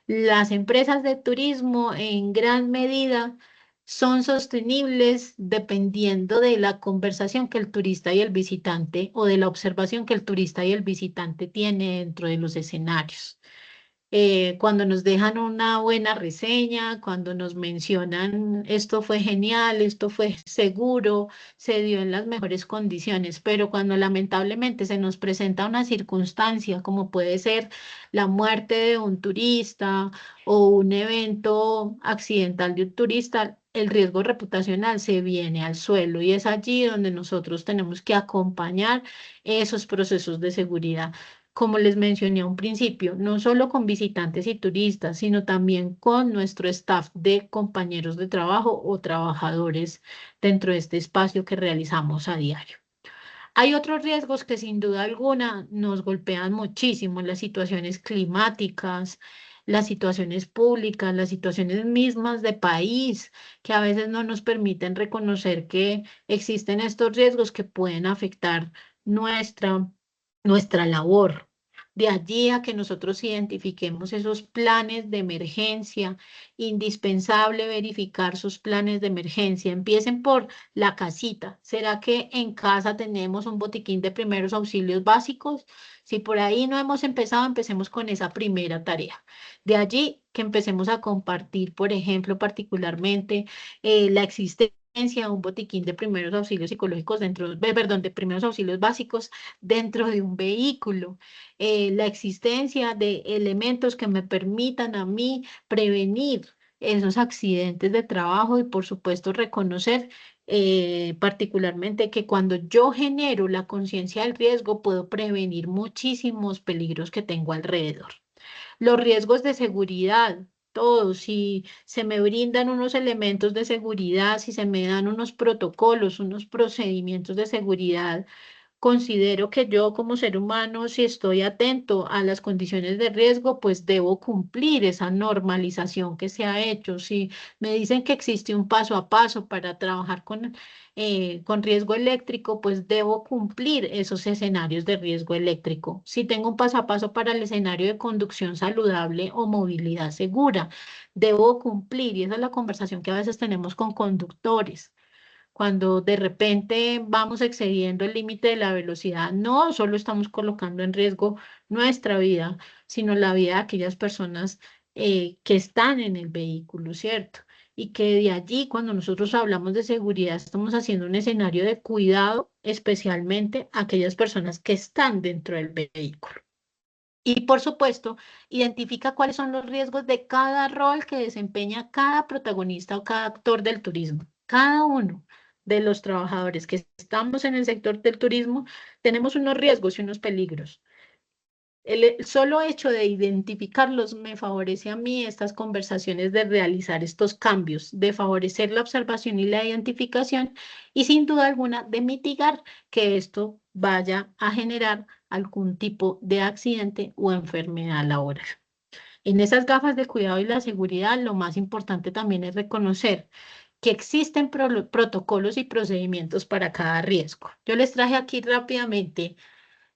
Las empresas de turismo en gran medida son sostenibles dependiendo de la conversación que el turista y el visitante, o de la observación que el turista y el visitante tiene dentro de los escenarios. Cuando nos dejan una buena reseña, cuando nos mencionan esto fue genial, esto fue seguro, se dio en las mejores condiciones, pero cuando lamentablemente se nos presenta una circunstancia como puede ser la muerte de un turista o un evento accidental de un turista, el riesgo reputacional se viene al suelo, y es allí donde nosotros tenemos que acompañar esos procesos de seguridad, como les mencioné a un principio, no solo con visitantes y turistas, sino también con nuestro staff de compañeros de trabajo o trabajadores dentro de este espacio que realizamos a diario. Hay otros riesgos que sin duda alguna nos golpean muchísimo: las situaciones climáticas, las situaciones públicas, las situaciones mismas de país, que a veces no nos permiten reconocer que existen estos riesgos que pueden afectar nuestra labor. De allí a que nosotros identifiquemos esos planes de emergencia, indispensable verificar sus planes de emergencia. Empiecen por la casita. ¿Será que en casa tenemos un botiquín de primeros auxilios básicos? Si por ahí no hemos empezado, empecemos con esa primera tarea. De allí que empecemos a compartir, por ejemplo, particularmente la existencia de un botiquín de primeros auxilios psicológicos perdón, de primeros auxilios básicos dentro de un vehículo. La existencia de elementos que me permitan a mí prevenir esos accidentes de trabajo, y por supuesto reconocer particularmente que cuando yo genero la conciencia del riesgo puedo prevenir muchísimos peligros que tengo alrededor. Los riesgos de seguridad, todos, si se me brindan unos elementos de seguridad, si se me dan unos protocolos, unos procedimientos de seguridad considero que yo como ser humano, si estoy atento a las condiciones de riesgo, pues debo cumplir esa normalización que se ha hecho. Si me dicen que existe un paso a paso para trabajar con riesgo eléctrico, pues debo cumplir esos escenarios de riesgo eléctrico. Si tengo un paso a paso para el escenario de conducción saludable o movilidad segura, debo cumplir. Y esa es la conversación que a veces tenemos con conductores. Cuando de repente vamos excediendo el límite de la velocidad, no solo estamos colocando en riesgo nuestra vida, sino la vida de aquellas personas que están en el vehículo, ¿cierto? Y que de allí, cuando nosotros hablamos de seguridad, estamos haciendo un escenario de cuidado, especialmente a aquellas personas que están dentro del vehículo. Y por supuesto, identifica cuáles son los riesgos de cada rol que desempeña cada protagonista o cada actor del turismo. Cada uno de los trabajadores que estamos en el sector del turismo tenemos unos riesgos y unos peligros. El solo hecho de identificarlos me favorece a mí estas conversaciones de realizar estos cambios, de favorecer la observación y la identificación y sin duda alguna de mitigar que esto vaya a generar algún tipo de accidente o enfermedad laboral. En esas gafas de cuidado y la seguridad, lo más importante también es reconocer que existen protocolos y procedimientos para cada riesgo. Yo les traje aquí rápidamente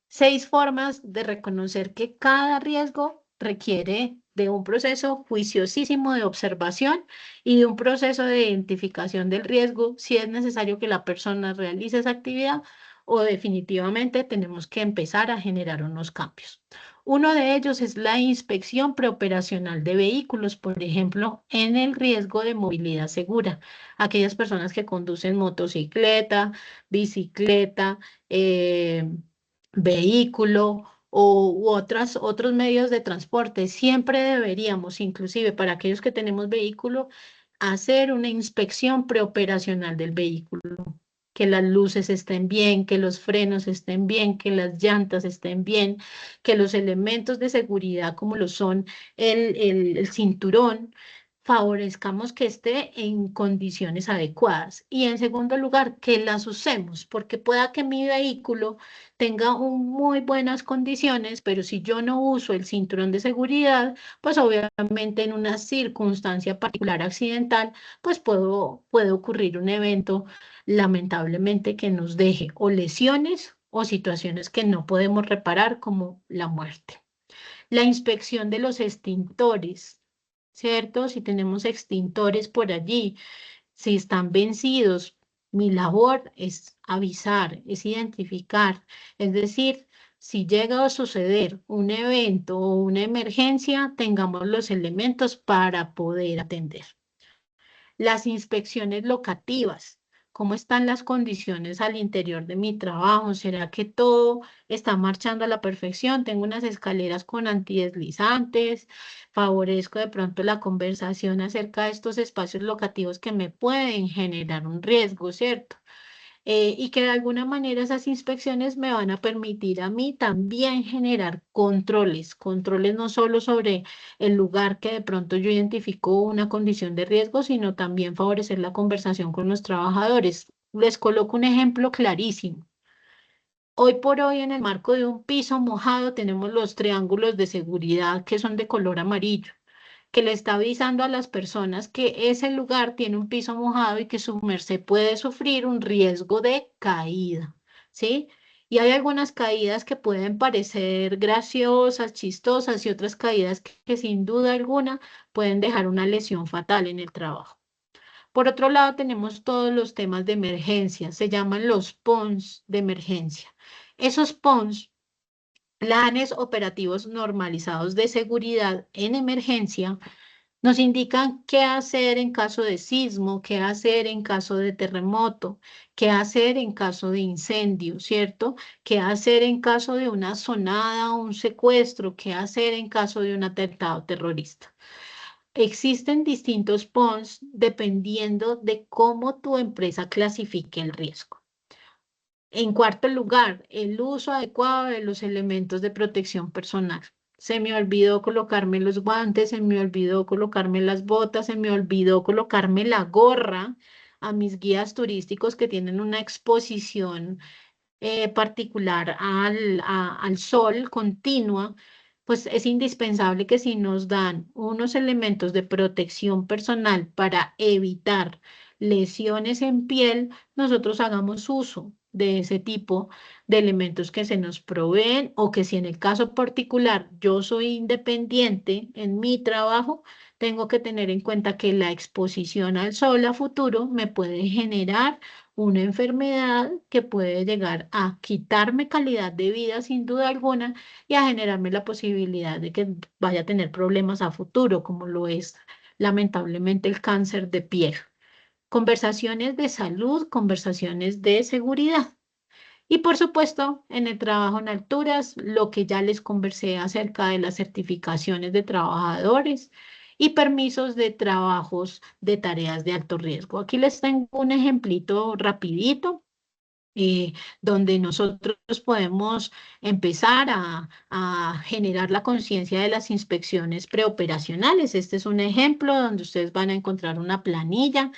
6 formas de reconocer que cada riesgo requiere de un proceso juiciosísimo de observación y de un proceso de identificación del riesgo si es necesario que la persona realice esa actividad o definitivamente tenemos que empezar a generar unos cambios. Uno de ellos es la inspección preoperacional de vehículos, por ejemplo, en el riesgo de movilidad segura. Aquellas personas que conducen motocicleta, bicicleta, vehículo u otros medios de transporte. Siempre deberíamos, inclusive para aquellos que tenemos vehículo, hacer una inspección preoperacional del vehículo, que las luces estén bien, que los frenos estén bien, que las llantas estén bien, que los elementos de seguridad como lo son el cinturón, favorezcamos que esté en condiciones adecuadas. Y en segundo lugar, que las usemos, porque pueda que mi vehículo tenga muy buenas condiciones, pero si yo no uso el cinturón de seguridad, pues obviamente en una circunstancia particular accidental, pues puede ocurrir un evento lamentablemente que nos deje o lesiones o situaciones que no podemos reparar como la muerte. La inspección de los extintores, ¿cierto? Si tenemos extintores por allí, si están vencidos, mi labor es avisar, es identificar, es decir, si llega a suceder un evento o una emergencia, tengamos los elementos para poder atender. Las inspecciones locativas. ¿Cómo están las condiciones al interior de mi trabajo? ¿Será que todo está marchando a la perfección? Tengo unas escaleras con antideslizantes. Favorezco de pronto la conversación acerca de estos espacios locativos que me pueden generar un riesgo, ¿cierto? Y que de alguna manera esas inspecciones me van a permitir a mí también generar controles no solo sobre el lugar que de pronto yo identifico una condición de riesgo, sino también favorecer la conversación con los trabajadores. Les coloco un ejemplo clarísimo. Hoy por hoy, en el marco de un piso mojado, tenemos los triángulos de seguridad que son de color amarillo, que le está avisando a las personas que ese lugar tiene un piso mojado y que su merced puede sufrir un riesgo de caída, ¿sí? Y hay algunas caídas que pueden parecer graciosas, chistosas y otras caídas que sin duda alguna pueden dejar una lesión fatal en el trabajo. Por otro lado, tenemos todos los temas de emergencia, se llaman los PONS de emergencia. Esos PONS, planes operativos normalizados de seguridad en emergencia, nos indican qué hacer en caso de sismo, qué hacer en caso de terremoto, qué hacer en caso de incendio, ¿cierto? Qué hacer en caso de una sonada o un secuestro, qué hacer en caso de un atentado terrorista. Existen distintos PONS dependiendo de cómo tu empresa clasifique el riesgo. En cuarto lugar, el uso adecuado de los elementos de protección personal. Se me olvidó colocarme los guantes, se me olvidó colocarme las botas, se me olvidó colocarme la gorra a mis guías turísticos que tienen una exposición particular al sol continua, pues es indispensable que si nos dan unos elementos de protección personal para evitar lesiones en piel, nosotros hagamos uso de ese tipo de elementos que se nos proveen o que si en el caso particular yo soy independiente en mi trabajo, tengo que tener en cuenta que la exposición al sol a futuro me puede generar una enfermedad que puede llegar a quitarme calidad de vida sin duda alguna y a generarme la posibilidad de que vaya a tener problemas a futuro, como lo es lamentablemente el cáncer de piel. Conversaciones de salud, conversaciones de seguridad. Y por supuesto, en el trabajo en alturas, lo que ya les conversé acerca de las certificaciones de trabajadores y permisos de trabajos de tareas de alto riesgo. Aquí les tengo un ejemplito rapidito. Donde nosotros podemos empezar a generar la conciencia de las inspecciones preoperacionales. Este es un ejemplo donde ustedes van a encontrar una planilla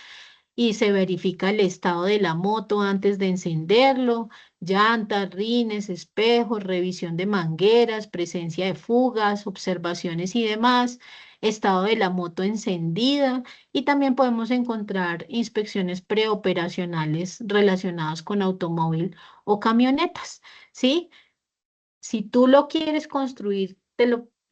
y se verifica el estado de la moto antes de encenderlo, llantas, rines, espejos, revisión de mangueras, presencia de fugas, observaciones y demás, estado de la moto encendida y también podemos encontrar inspecciones preoperacionales relacionadas con automóvil o camionetas, ¿sí? Si tú lo quieres construir,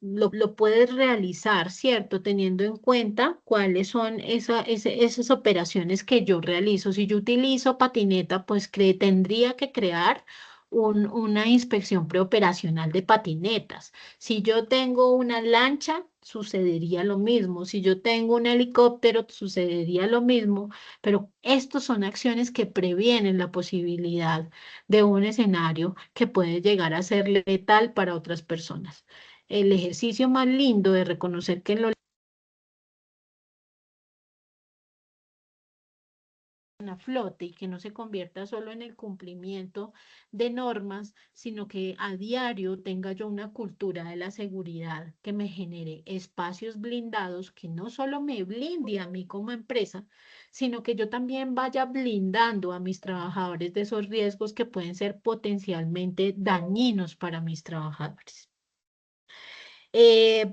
lo puedes realizar, ¿cierto? Teniendo en cuenta cuáles son esas operaciones que yo realizo. Si yo utilizo patineta, pues tendría que crear una inspección preoperacional de patinetas. Si yo tengo una lancha, sucedería lo mismo. Si yo tengo un helicóptero, sucedería lo mismo. Pero estas son acciones que previenen la posibilidad de un escenario que puede llegar a ser letal para otras personas. El ejercicio más lindo de reconocer que en lo a flote y que no se convierta solo en el cumplimiento de normas, sino que a diario tenga yo una cultura de la seguridad que me genere espacios blindados que no solo me blinde a mí como empresa, sino que yo también vaya blindando a mis trabajadores de esos riesgos que pueden ser potencialmente dañinos para mis trabajadores.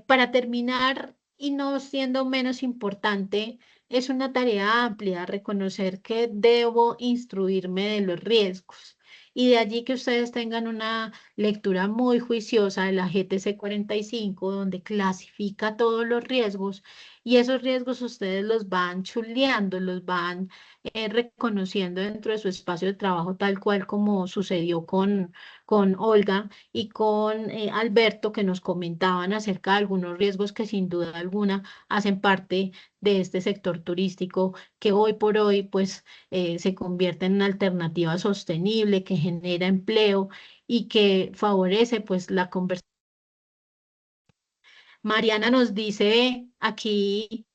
Para terminar, y no siendo menos importante, es una tarea amplia reconocer que debo instruirme de los riesgos. Y de allí que ustedes tengan una lectura muy juiciosa de la GTC 45, donde clasifica todos los riesgos y esos riesgos ustedes los van chuleando, los van reconociendo dentro de su espacio de trabajo, tal cual como sucedió con Olga y con Alberto, que nos comentaban acerca de algunos riesgos que sin duda alguna hacen parte de este sector turístico que hoy por hoy pues se convierte en una alternativa sostenible que genera empleo y que favorece pues la conversación. Mariana nos dice aquí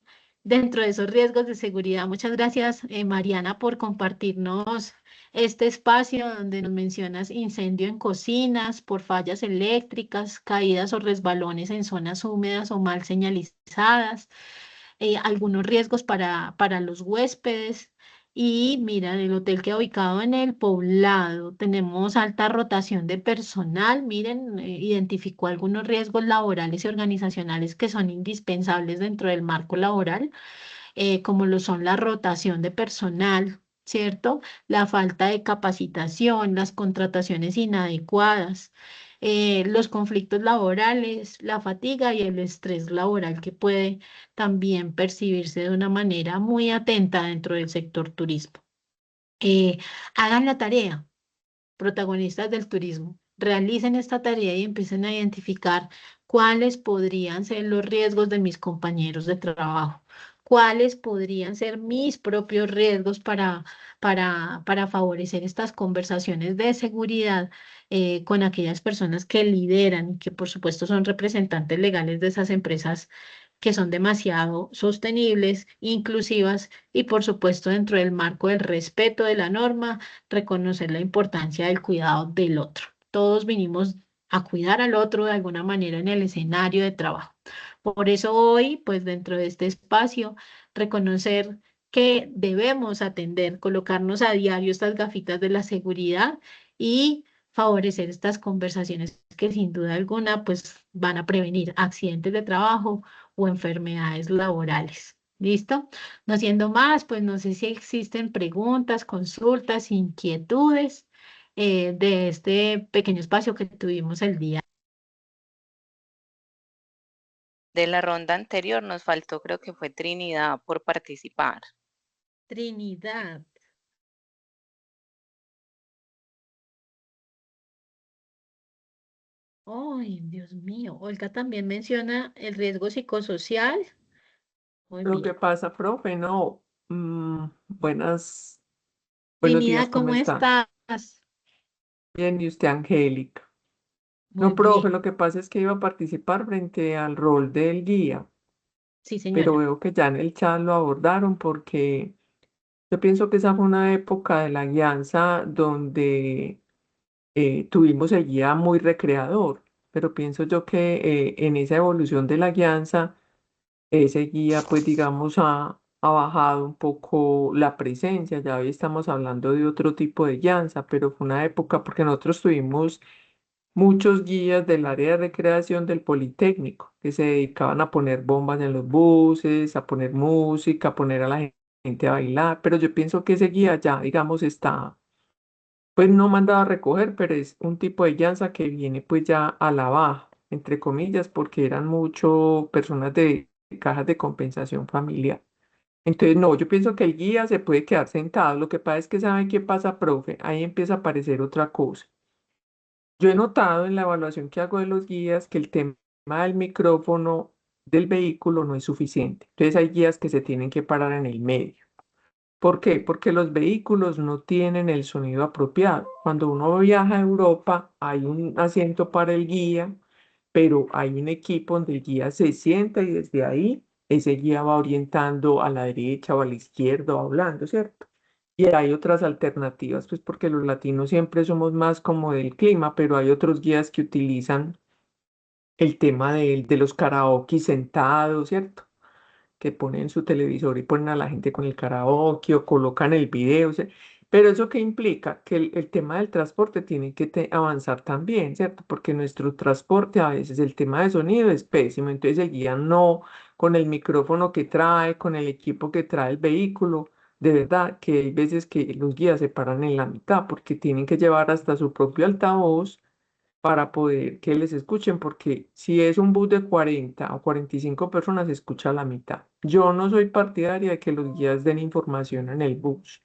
dentro de esos riesgos de seguridad. Muchas gracias, Mariana, por compartirnos este espacio donde nos mencionas incendio en cocinas por fallas eléctricas, caídas o resbalones en zonas húmedas o mal señalizadas, algunos riesgos para los huéspedes. Y mira, el hotel queda ubicado en el Poblado. Tenemos alta rotación de personal. Miren, identificó algunos riesgos laborales y organizacionales que son indispensables dentro del marco laboral, como lo son la rotación de personal, ¿cierto? La falta de capacitación, las contrataciones inadecuadas, los conflictos laborales, la fatiga y el estrés laboral que puede también percibirse de una manera muy atenta dentro del sector turismo. Hagan la tarea, protagonistas del turismo, realicen esta tarea y empiecen a identificar cuáles podrían ser los riesgos de mis compañeros de trabajo, cuáles podrían ser mis propios riesgos para favorecer estas conversaciones de seguridad con aquellas personas que lideran y que por supuesto son representantes legales de esas empresas que son demasiado sostenibles, inclusivas y por supuesto dentro del marco del respeto de la norma, reconocer la importancia del cuidado del otro. Todos vinimos a cuidar al otro de alguna manera en el escenario de trabajo. Por eso hoy, pues dentro de este espacio, reconocer que debemos atender, colocarnos a diario estas gafitas de la seguridad y favorecer estas conversaciones que sin duda alguna pues van a prevenir accidentes de trabajo o enfermedades laborales. ¿Listo? No siendo más, pues no sé si existen preguntas, consultas, inquietudes de este pequeño espacio que tuvimos el día. De la ronda anterior nos faltó, creo que fue Trinidad por participar. Trinidad. Ay, Dios mío. Olga también menciona el riesgo psicosocial. Muy Lo que bien. pasa, profe, no. Buenos días, Trinidad, ¿cómo ¿cómo está? estás? Bien, y usted, Angélica. Muy No, profe, bien. lo que pasa es que iba a participar frente al rol del guía, Sí, pero señora. veo que ya en el chat lo abordaron porque yo pienso que esa fue una época de la guianza donde tuvimos el guía muy recreador, pero pienso yo que en esa evolución de la guianza, ese guía, pues digamos, ha bajado un poco la presencia. Ya hoy estamos hablando de otro tipo de guianza, pero fue una época porque nosotros tuvimos muchos guías del área de recreación del Politécnico que se dedicaban a poner bombas en los buses, a poner música, a poner a la gente a bailar, pero yo pienso que ese guía ya, digamos, está pues no mandado a recoger, pero es un tipo de llanza que viene pues ya a la baja, entre comillas, porque eran mucho personas de cajas de compensación familiar. Entonces, no, yo pienso que el guía se puede quedar sentado. Lo que pasa es que, ¿sabe qué pasa, profe? Ahí empieza a aparecer otra cosa. Yo he notado en la evaluación que hago de los guías que el tema del micrófono del vehículo no es suficiente. Entonces, hay guías que se tienen que parar en el medio. ¿Por qué? Porque los vehículos no tienen el sonido apropiado. Cuando uno viaja a Europa, hay un asiento para el guía, pero hay un equipo donde el guía se sienta y desde ahí ese guía va orientando a la derecha o a la izquierda o hablando, ¿cierto? Y hay otras alternativas, pues porque los latinos siempre somos más como del clima, pero hay otros guías que utilizan el tema de los karaoke sentados, ¿cierto? Que ponen su televisor y ponen a la gente con el karaoke o colocan el video. Pero eso qué implica que el tema del transporte tiene que avanzar también, ¿cierto? Porque nuestro transporte a veces el tema de sonido es pésimo, entonces el guía no con el micrófono que trae, con el equipo que trae el vehículo. De verdad que hay veces que los guías se paran en la mitad porque tienen que llevar hasta su propio altavoz para poder que les escuchen, porque si es un bus de 40 o 45 personas, se escucha a la mitad. Yo no soy partidaria de que los guías den información en el bus,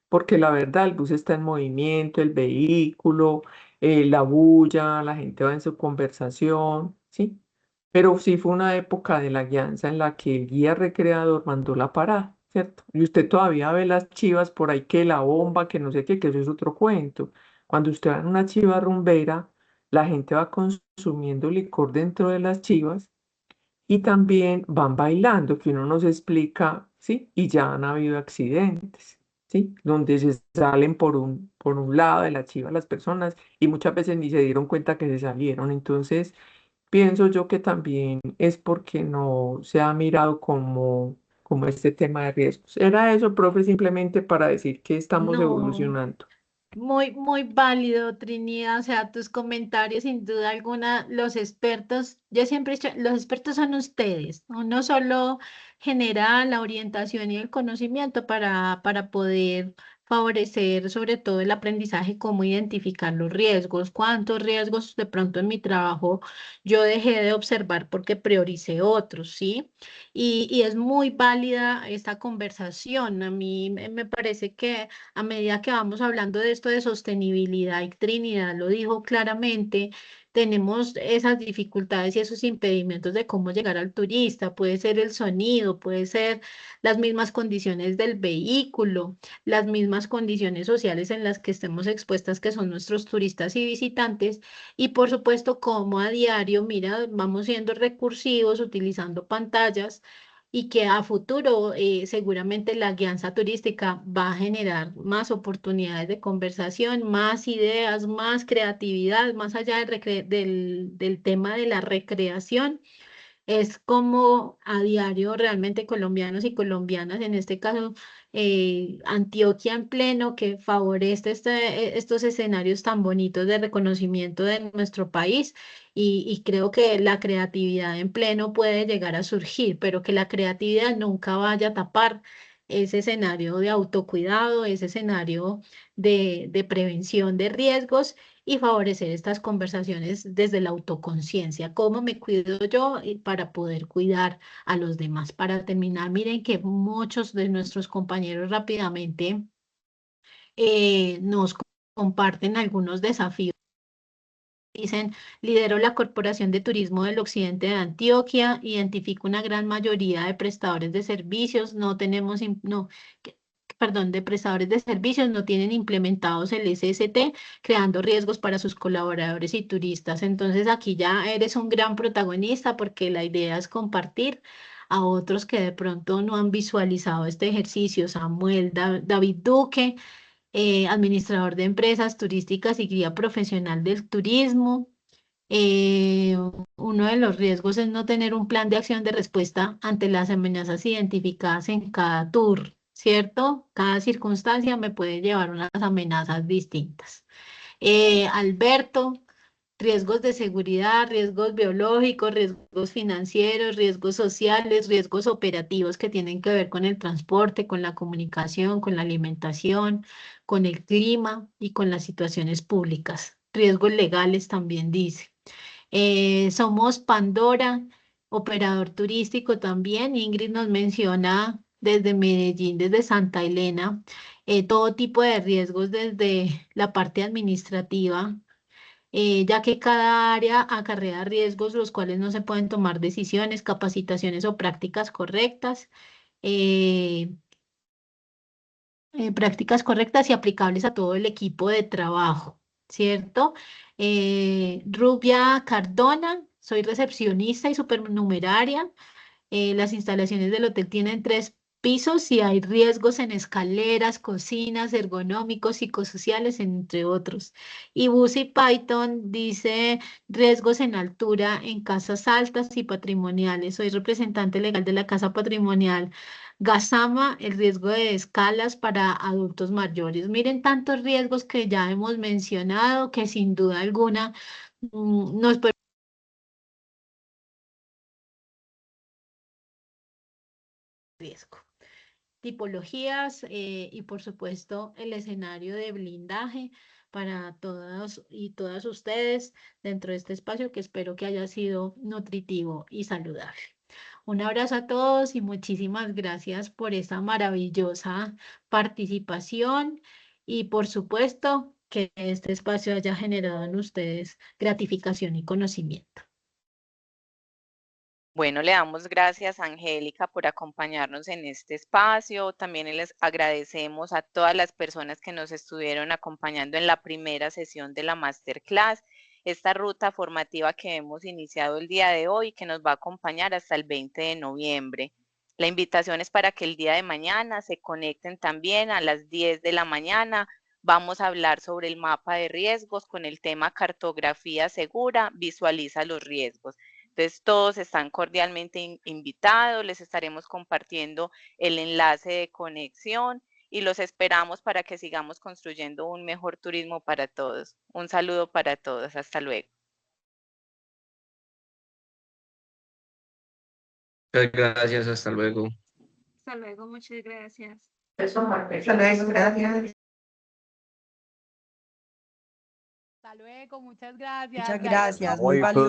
porque la verdad el bus está en movimiento, el vehículo, la bulla, la gente va en su conversación, ¿sí? Pero sí fue una época de la guianza en la que el guía recreador mandó la parada, ¿cierto? Y usted todavía ve las chivas por ahí, que la bomba, que no sé qué, que eso es otro cuento. Cuando usted va en una chiva rumbera, la gente va consumiendo licor dentro de las chivas y también van bailando, que uno nos explica, ¿sí? Y ya han habido accidentes, ¿sí? Donde se salen por un lado de la chiva las personas y muchas veces ni se dieron cuenta que se salieron. Entonces, pienso yo que también es porque no se ha mirado como este tema de riesgos. Era eso, profe, simplemente para decir que estamos No. evolucionando. Muy, muy válido, Trinidad. O sea, tus comentarios, sin duda alguna, los expertos, yo siempre he dicho, los expertos son ustedes. Uno solo genera la orientación y el conocimiento para poder favorecer sobre todo el aprendizaje, cómo identificar los riesgos, cuántos riesgos de pronto en mi trabajo yo dejé de observar porque prioricé otros, ¿sí? Y es muy válida esta conversación. A mí me parece que a medida que vamos hablando de esto de sostenibilidad, y Trinidad lo dijo claramente, tenemos esas dificultades y esos impedimentos de cómo llegar al turista. Puede ser el sonido, puede ser las mismas condiciones del vehículo, las mismas condiciones sociales en las que estemos expuestas, que son nuestros turistas y visitantes. Y por supuesto, como a diario, mira, vamos siendo recursivos, utilizando pantallas y que a futuro seguramente la guianza turística va a generar más oportunidades de conversación, más ideas, más creatividad, más allá del tema de la recreación. Es como a diario realmente colombianos y colombianas, en este caso Antioquia en pleno, que favorece estos escenarios tan bonitos de reconocimiento de nuestro país y creo que la creatividad en pleno puede llegar a surgir, pero que la creatividad nunca vaya a tapar ese escenario de autocuidado, ese escenario de prevención de riesgos y favorecer estas conversaciones desde la autoconciencia. ¿Cómo me cuido yo para poder cuidar a los demás? Para terminar, miren que muchos de nuestros compañeros rápidamente nos comparten algunos desafíos. Dicen, lidero la Corporación de Turismo del Occidente de Antioquia, identifico una gran mayoría de prestadores de servicios, no tenemos, perdón, de prestadores de servicios no tienen implementados el SST, creando riesgos para sus colaboradores y turistas. Entonces aquí ya eres un gran protagonista porque la idea es compartir a otros que de pronto no han visualizado este ejercicio. Samuel, David Duque, administrador de empresas turísticas y guía profesional del turismo. Uno de los riesgos es no tener un plan de acción de respuesta ante las amenazas identificadas en cada tour, ¿cierto? Cada circunstancia me puede llevar a unas amenazas distintas. Alberto, riesgos de seguridad, riesgos biológicos, riesgos financieros, riesgos sociales, riesgos operativos que tienen que ver con el transporte, con la comunicación, con la alimentación, con el clima y con las situaciones públicas. Riesgos legales también dice. Somos Pandora, operador turístico también. Ingrid nos menciona desde Medellín, desde Santa Elena, todo tipo de riesgos desde la parte administrativa, ya que cada área acarrea riesgos los cuales no se pueden tomar decisiones, capacitaciones o prácticas correctas. Prácticas correctas y aplicables a todo el equipo de trabajo, ¿cierto? Rubia Cardona, soy recepcionista y supernumeraria. Las instalaciones del hotel tienen 3 pisos y hay riesgos en escaleras, cocinas, ergonómicos, psicosociales, entre otros. Y Busy Python dice riesgos en altura en casas altas y patrimoniales. Soy representante legal de la casa patrimonial Gasama, el riesgo de escalas para adultos mayores. Miren tantos riesgos que ya hemos mencionado que sin duda alguna nos riesgo. Tipologías y por supuesto el escenario de blindaje para todos y todas ustedes dentro de este espacio que espero que haya sido nutritivo y saludable. Un abrazo a todos y muchísimas gracias por esta maravillosa participación y por supuesto que este espacio haya generado en ustedes gratificación y conocimiento. Bueno, le damos gracias a Angélica por acompañarnos en este espacio. También les agradecemos a todas las personas que nos estuvieron acompañando en la primera sesión de la Masterclass, esta ruta formativa que hemos iniciado el día de hoy, que nos va a acompañar hasta el 20 de noviembre. La invitación es para que el día de mañana se conecten también a las 10 de la mañana. Vamos a hablar sobre el mapa de riesgos con el tema cartografía segura, visualiza los riesgos. Entonces, todos están cordialmente invitados, les estaremos compartiendo el enlace de conexión y los esperamos para que sigamos construyendo un mejor turismo para todos. Un saludo para todos, hasta luego. Muchas gracias, hasta luego. Hasta luego, muchas gracias. Hasta luego, gracias. Hasta luego, muchas gracias. Muchas gracias, Muy muy valioso.